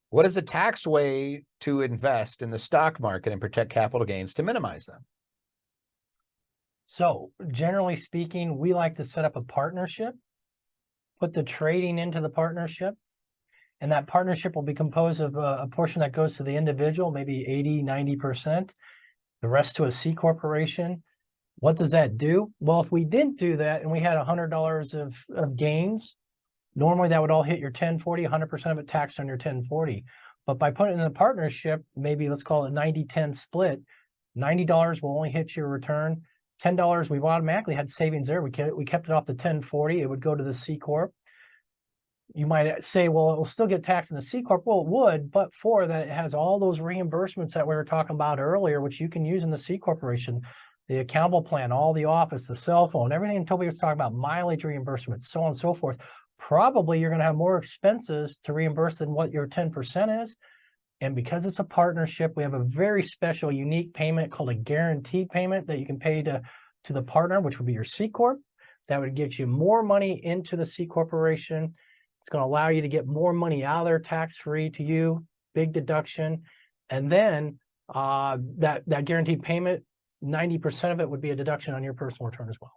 What is the tax way to invest in the stock market and protect capital gains to minimize them? So generally speaking, we like to set up a partnership, put the trading into the partnership, and that partnership will be composed of a portion that goes to the individual, maybe 80, 90%, the rest to a C corporation. What does that do? Well, if we didn't do that and we had $100 of gains, normally that would all hit your 1040, 100% of it taxed on your 1040. But by putting it in a partnership, maybe let's call it 90-10 split, $90 will only hit your return. $10, we've automatically had savings there. We kept it off the 1040. It would go to the C Corp. You might say, well, it will still get taxed in the C Corp. Well, it would, but for that, it has all those reimbursements that we were talking about earlier, which you can use in the C Corporation, the accountable plan, all the office, the cell phone, everything Toby was talking about, mileage reimbursements, so on and so forth. Probably you're going to have more expenses to reimburse than what your 10% is. And because it's a partnership, we have a very special, unique payment called a guaranteed payment that you can pay to the partner, which would be your C Corp. That would get you more money into the C Corporation. It's going to allow you to get more money out of there tax-free to you, big deduction. And then that guaranteed payment, 90% of it would be a deduction on your personal return as well.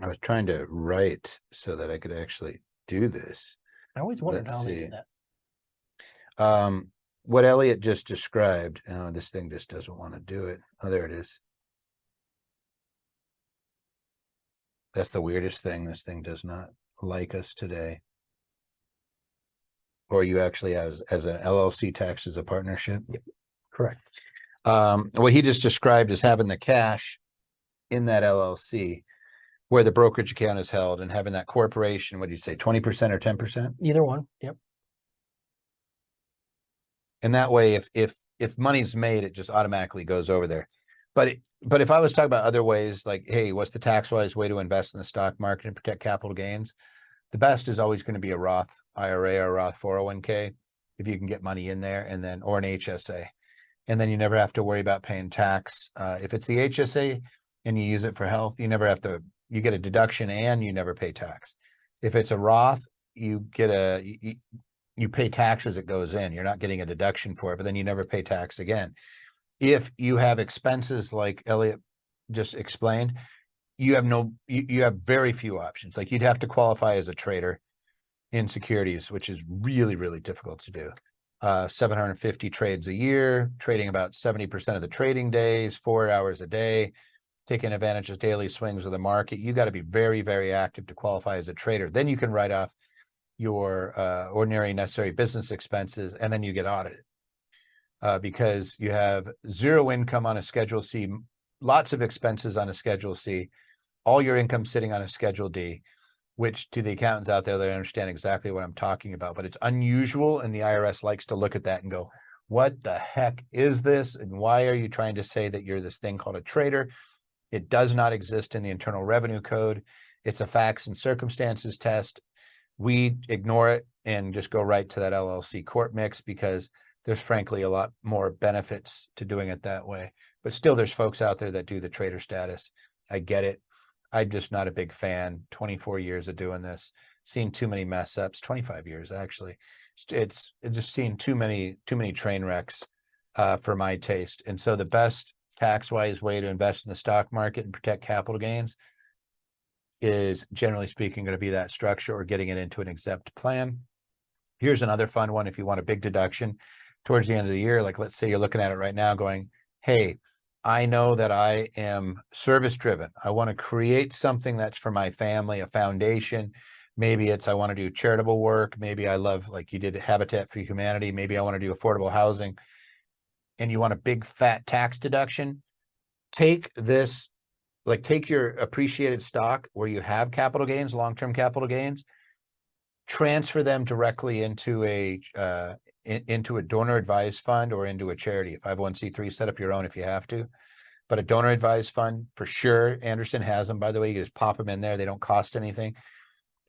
I was trying to write so that I could actually do this. I always wondered how they did that. What Elliot just described, oh, this thing just doesn't want to do it. Oh, there it is. That's the weirdest thing. This thing does not like us today. Or you actually as an LLC tax as a partnership? Yep. Correct. What he just described is having the cash in that LLC where the brokerage account is held and having that corporation, what do you say, 20% or 10%? Either one. Yep. And that way, if money's made, it just automatically goes over there. But if I was talking about other ways, like, hey, what's the tax-wise way to invest in the stock market and protect capital gains? The best is always going to be a Roth IRA or a Roth 401k if you can get money in there, and then or an HSA. And then you never have to worry about paying tax. If it's the HSA and you use it for health, you never have to, you get a deduction and you never pay tax. If it's a Roth, you get you pay tax as it goes in. You're not getting a deduction for it, but then you never pay tax again. If you have expenses like Elliot just explained, you have very few options. Like you'd have to qualify as a trader in securities, which is really, really difficult to do. 750 trades a year, trading about 70% of the trading days, 4 hours a day, taking advantage of daily swings of the market. You got to be very, very active to qualify as a trader. Then you can write off your ordinary necessary business expenses, and then you get audited because you have zero income on a Schedule C, lots of expenses on a Schedule C, all your income sitting on a Schedule D, which to the accountants out there, they understand exactly what I'm talking about, but it's unusual, and the IRS likes to look at that and go, what the heck is this? And why are you trying to say that you're this thing called a trader? It does not exist in the Internal Revenue Code. It's a facts and circumstances test. We ignore it and just go right to that LLC Corp mix because there's frankly a lot more benefits to doing it that way. But still, there's folks out there that do the trader status. I get it. I'm just not a big fan. 24 years of doing this, seen too many mess ups, 25 years, actually. It's just seen too many train wrecks for my taste. And so the best tax-wise way to invest in the stock market and protect capital gains is, generally speaking, going to be that structure or getting it into an exempt plan. Here's another fun one. If you want a big deduction towards the end of the year, like let's say you're looking at it right now going, hey, I know that I am service driven. I want to create something that's for my family, a foundation. Maybe it's I want to do charitable work. Maybe I love, like you did, Habitat for Humanity. Maybe I want to do affordable housing. And you want a big fat tax deduction. Take this, like take your appreciated stock where you have capital gains, long-term capital gains, transfer them directly into a donor advised fund or into a charity, a 501c3. Set up your own if you have to, but a donor advised fund for sure. Anderson has them, by the way. You just pop them in there. They don't cost anything.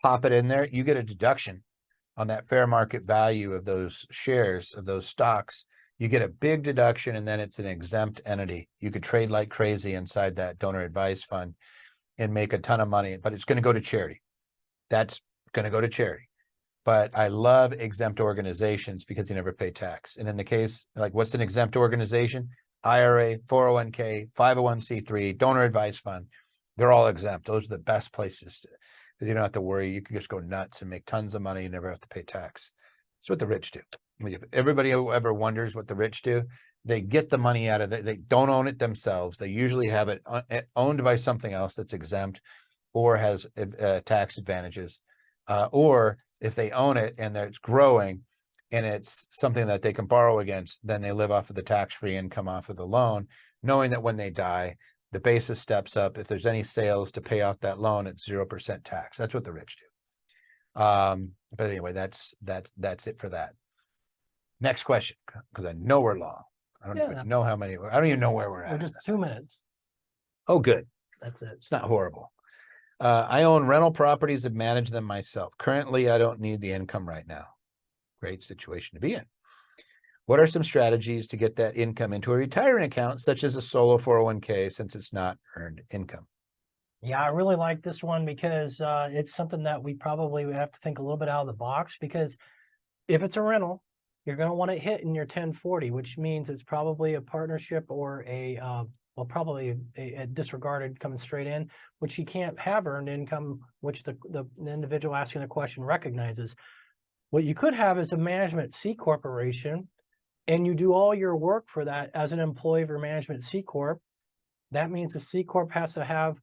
Pop it in there. You get a deduction on that fair market value of those shares, of those stocks. You get a big deduction and then it's an exempt entity. You could trade like crazy inside that donor advised fund and make a ton of money, but it's going to go to charity. That's going to go to charity. But I love exempt organizations because you never pay tax. And in the case, like what's an exempt organization? IRA, 401k, 501c3, donor advised fund. They're all exempt. Those are the best places to, because you don't have to worry. You can just go nuts and make tons of money. You never have to pay tax. That's what the rich do. I mean, if everybody who ever wonders what the rich do, they get the money out of it. They don't own it themselves. They usually have it owned by something else that's exempt or has tax advantages. Or if they own it and it's growing and it's something that they can borrow against, then they live off of the tax-free income off of the loan, knowing that when they die, the basis steps up. If there's any sales to pay off that loan, it's 0% tax. That's what the rich do. But anyway, that's it for that. Next question, because I know we're long. I don't even know how many. I don't even know where we're at. We're just 2 minutes. Oh, good. That's it. It's not horrible. I own rental properties and manage them myself. Currently, I don't need the income right now. Great situation to be in. What are some strategies to get that income into a retirement account, such as a solo 401k, since it's not earned income? Yeah, I really like this one because it's something that we probably would have to think a little bit out of the box, because if it's a rental, you're going to want it hit in your 1040, which means it's probably a partnership or a well, probably a disregarded coming straight in, which you can't have earned income, which the individual asking the question recognizes. What you could have is a management C corporation, and you do all your work for that as an employee of your management C corp. That means the C corp has to have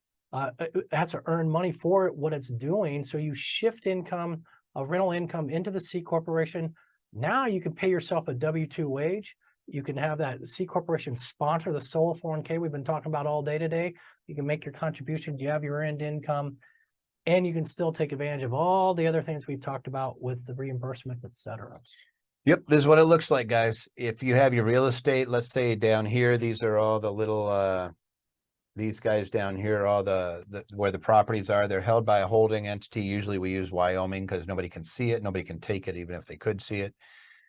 has to earn money for what it's doing. So you shift income, rental income, into the C corporation. Now you can pay yourself a W-2 wage. You can have that C corporation sponsor the solo 401k we've been talking about all day today. You can make your contribution. You have your earned income, and you can still take advantage of all the other things we've talked about with the reimbursement, et cetera. Yep, this is what it looks like, guys. If you have your real estate, let's say down here, these are all the little, these guys down here, all the where the properties are. They're held by a holding entity. Usually we use Wyoming because nobody can see it. Nobody can take it, even if they could see it.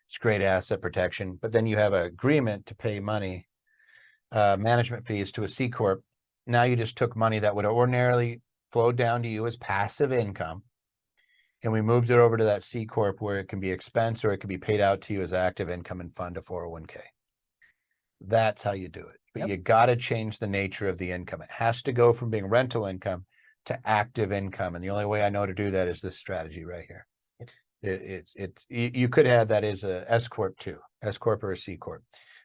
It's great asset protection. But then you have an agreement to pay money, management fees to a C corp. Now you just took money that would ordinarily flow down to you as passive income, and we moved it over to that C corp where it can be expense or it can be paid out to you as active income and fund a 401k. That's how you do it. But you got to change the nature of the income. It has to go from being rental income to active income. And the only way I know to do that is this strategy right here. You could have that as a S-Corp too, S-Corp or a C Corp.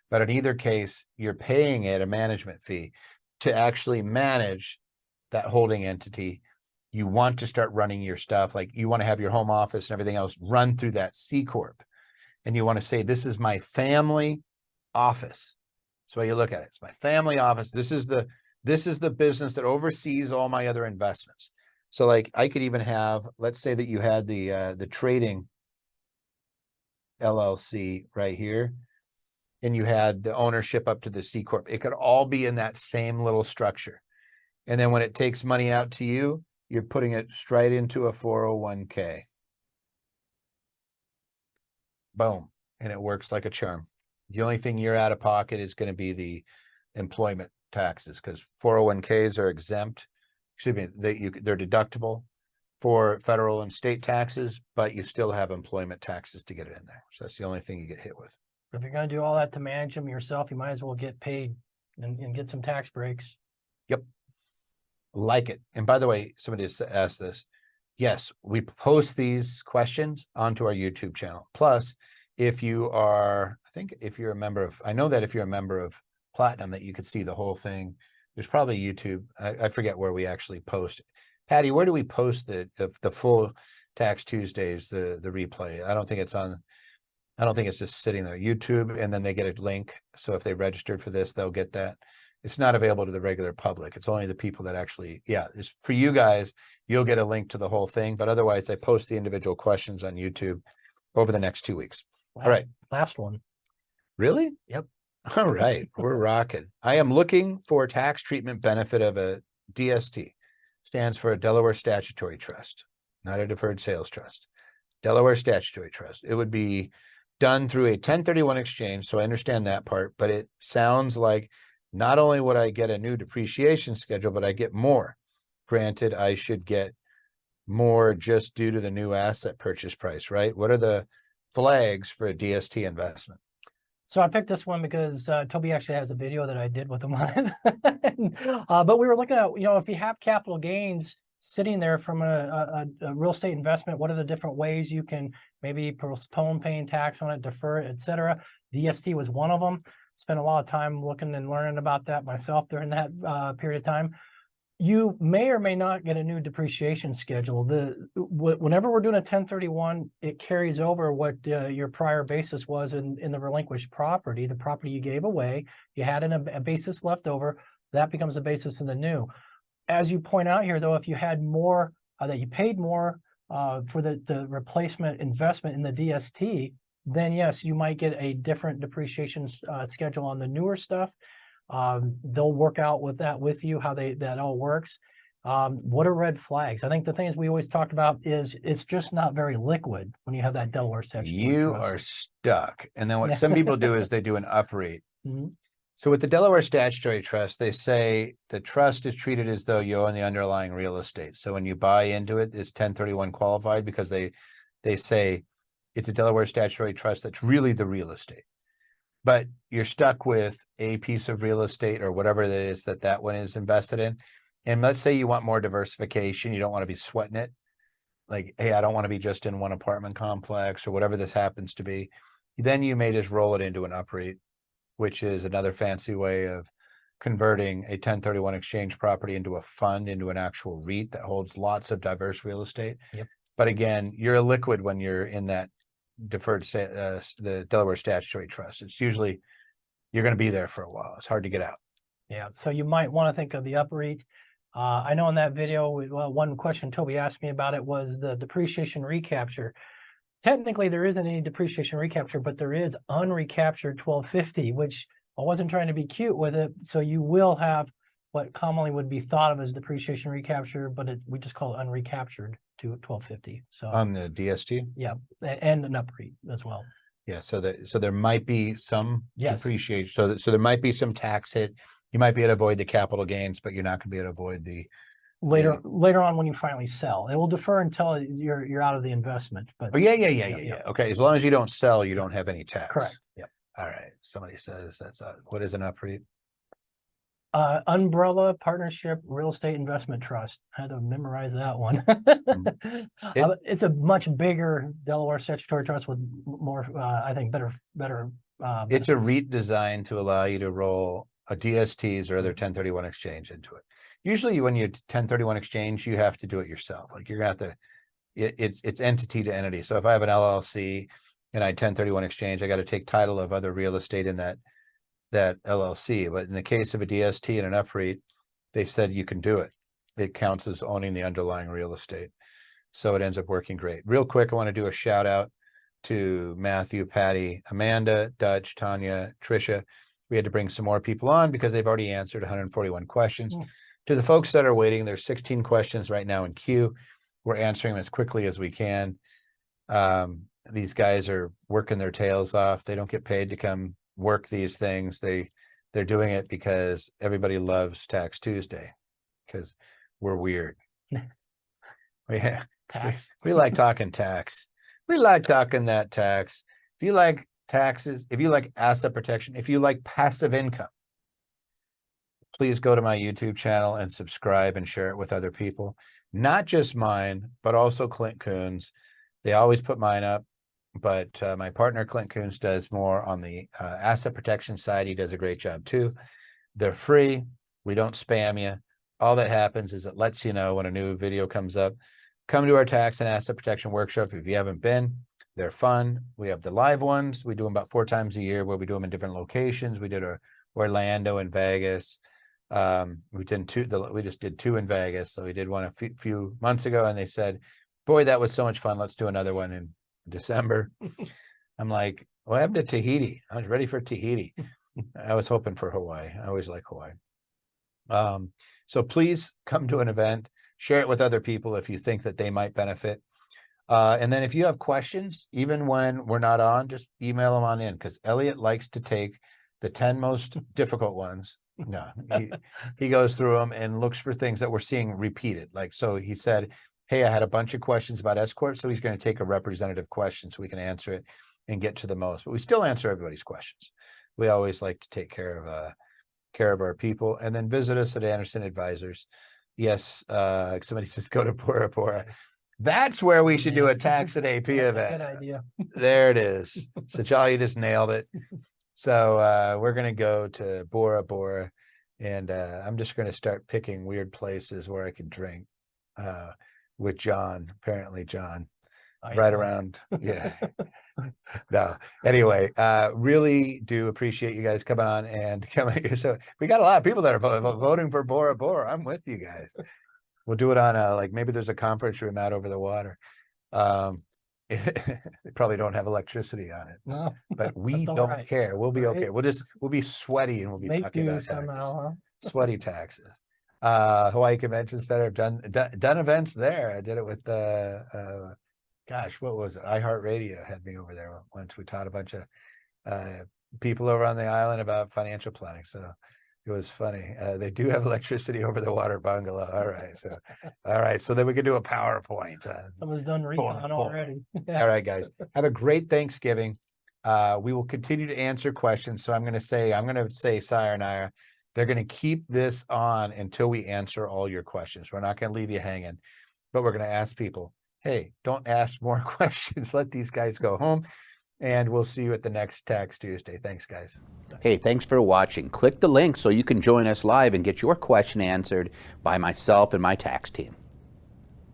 But in either case, you're paying it a management fee to actually manage that holding entity. You want to start running your stuff, like you want to have your home office and everything else run through that C Corp. And you want to say, this is my family office. That's the way you look at it. It's my family office. This is the business that oversees all my other investments. So like I could even have, let's say that you had the trading LLC right here, and you had the ownership up to the C Corp. It could all be in that same little structure. And then when it takes money out to you, you're putting it straight into a 401k. Boom. And it works like a charm. The only thing you're out of pocket is going to be the employment taxes, because 401ks are exempt. Excuse me, they're deductible for federal and state taxes, but you still have employment taxes to get it in there. So that's the only thing you get hit with. If you're going to do all that to manage them yourself, you might as well get paid and get some tax breaks. Yep. Like it. And by the way, somebody just asked this. Yes, we post these questions onto our YouTube channel. Plus, if you are, I think if you're a member of, I know that if you're a member of Platinum, that you could see the whole thing. There's probably YouTube. I forget where we actually post. Patty, where do we post the full Tax Tuesdays, the replay? I don't think it's on, I don't think it's just sitting there. YouTube, and then they get a link. So if they registered for this, they'll get that. It's not available to the regular public. It's only the people that actually, it's for you guys. You'll get a link to the whole thing, but otherwise I post the individual questions on YouTube over the next 2 weeks. All right. Last one. Really? Yep. All right. We're rocking. I am looking for a tax treatment benefit of a DST. Stands for a Delaware Statutory Trust, not a deferred sales trust. Delaware Statutory Trust. It would be done through a 1031 exchange. So I understand that part, but it sounds like not only would I get a new depreciation schedule, but I get more. Granted, I should get more just due to the new asset purchase price, right? What are the flags for a DST investment? So I picked this one because Toby actually has a video that I did with him on it. But we were looking at, if you have capital gains sitting there from a real estate investment, what are the different ways you can maybe postpone paying tax on it, defer it, etc. DST was one of them. Spent a lot of time looking and learning about that myself during that period of time. You may or may not get a new depreciation schedule. Whenever we're doing a 1031, it carries over what your prior basis was in the relinquished property, the property you gave away. You had a basis left over, that becomes a basis in the new. As you point out here, though, if you had more that you paid more for the replacement investment in the DST, then yes, you might get a different depreciation schedule on the newer stuff. They'll work out with that with you, how that all works. What are red flags? I think the things we always talked about is it's just not very liquid when you have that Delaware statutory You trust. are stuck. And then what Yeah. some people do is they do an uprate. Mhm. So with the Delaware statutory trust, they say the trust is treated as though you own the underlying real estate. So when you buy into it, it's 1031 qualified because they say it's a Delaware statutory trust that's really the real estate. But you're stuck with a piece of real estate or whatever it is that one is invested in. And let's say you want more diversification. You don't want to be sweating it. Like, hey, I don't want to be just in one apartment complex or whatever this happens to be. Then you may just roll it into an uprate, which is another fancy way of converting a 1031 exchange property into a fund, into an actual REIT that holds lots of diverse real estate. Yep. But again, you're illiquid when you're in that the Delaware statutory trust. It's usually you're going to be there for a while. It's hard to get out. Yeah, so you might want to think of the uprate. I know in that video, one question Toby asked me about it was the depreciation recapture. Technically, there isn't any depreciation recapture, but there is unrecaptured 1250, which I wasn't trying to be cute with it. So you will have what commonly would be thought of as depreciation recapture, but we just call it unrecaptured to 1250. So on the DST, yeah, and an uprate as well. yeah. So there might be some Yes. depreciation. So there might be some tax hit. You might be able to avoid the capital gains, but you're not going to be able to avoid the later on when you finally sell. It will defer until you're out of the investment. But oh yeah. Okay, as long as you don't sell, you don't have any tax. Correct. Yeah. All right. Somebody says that's what is an uprate? Umbrella Partnership Real Estate Investment Trust. I had to memorize that one. It's a much bigger Delaware statutory trust with more, I think, better. It's a REIT designed to allow you to roll a DSTs or other 1031 exchange into it. Usually when you 1031 exchange, you have to do it yourself. Like you're gonna have to, it's entity to entity. So if I have an LLC and I 1031 exchange, I got to take title of other real estate in that LLC. But in the case of a DST and an uprate, they said you can do it. It counts as owning the underlying real estate. So it ends up working great. Real quick, I want to do a shout out to Matthew, Patty, Amanda, Dutch, Tanya, Trisha. We had to bring some more people on because they've already answered 141 questions. To the folks that are waiting, there's 16 questions right now in queue. We're answering them as quickly as we can. These guys are working their tails off. They don't get paid to come work these things. They're doing it because everybody loves Tax Tuesday because we're weird. We like talking tax. We like talking that tax. If you like taxes, if you like asset protection, if you like passive income, please go to my YouTube channel and subscribe and share it with other people. Not just mine, but also Clint Coons. They always put mine up, but my partner Clint Coons does more on the asset protection side. He does a great job too. They're free. We don't spam you. All that happens is it lets you know when a new video comes up. Come to our tax and asset protection workshop if you haven't been. They're fun. We have the live ones. We do them about 4 times a year where we do them in different locations. We did Orlando and Vegas. We just did 2 in Vegas. So we did one a few months ago and they said, boy, that was so much fun. Let's do another one in December. I'm like, what happened to Tahiti? I was ready for Tahiti. I was hoping for Hawaii. I always like Hawaii. So please come to an event, share it with other people if you think that they might benefit. And then if you have questions, even when we're not on, just email them on in, because Elliot likes to take the 10 most difficult ones. No, he goes through them and looks for things that we're seeing repeated. Like, so he said, hey, I had a bunch of questions about S-Corp, so he's going to take a representative question so we can answer it and get to the most. But we still answer everybody's questions. We always like to take care of our people. And then visit us at Anderson Advisors. Yes, somebody says go to Bora Bora. That's where we should do a tax and AP That's a event. good idea. There it is. So Charlie, you just nailed it. So we're gonna go to Bora Bora, and I'm just gonna start picking weird places where I can drink with John. Apparently, John, right around. Yeah. No. Anyway, really do appreciate you guys coming on and coming. So we got a lot of people that are voting for Bora Bora. I'm with you guys. We'll do it on like maybe there's a conference room out over the water. They probably don't have electricity on it, No, but we all don't right. care. We'll be okay. Right. We'll be sweaty and we'll be Make talking do about somehow, taxes. huh? Sweaty taxes. Hawaii Convention Center, done events there. I did it with gosh, what was it? iHeartRadio had me over there once. We taught a bunch of people over on the island about financial planning. So it was funny. They do have electricity over the water bungalow. All right. So then we could do a PowerPoint. Someone's done recon already. All right, guys. Have a great Thanksgiving. We will continue to answer questions. So I'm going to say sayonara. They're going to keep this on until we answer all your questions. We're not going to leave you hanging, but we're going to ask people, hey, don't ask more questions. Let these guys go home. And we'll see you at the next Tax Tuesday. Thanks, guys. Hey, thanks for watching. Click the link so you can join us live and get your question answered by myself and my tax team.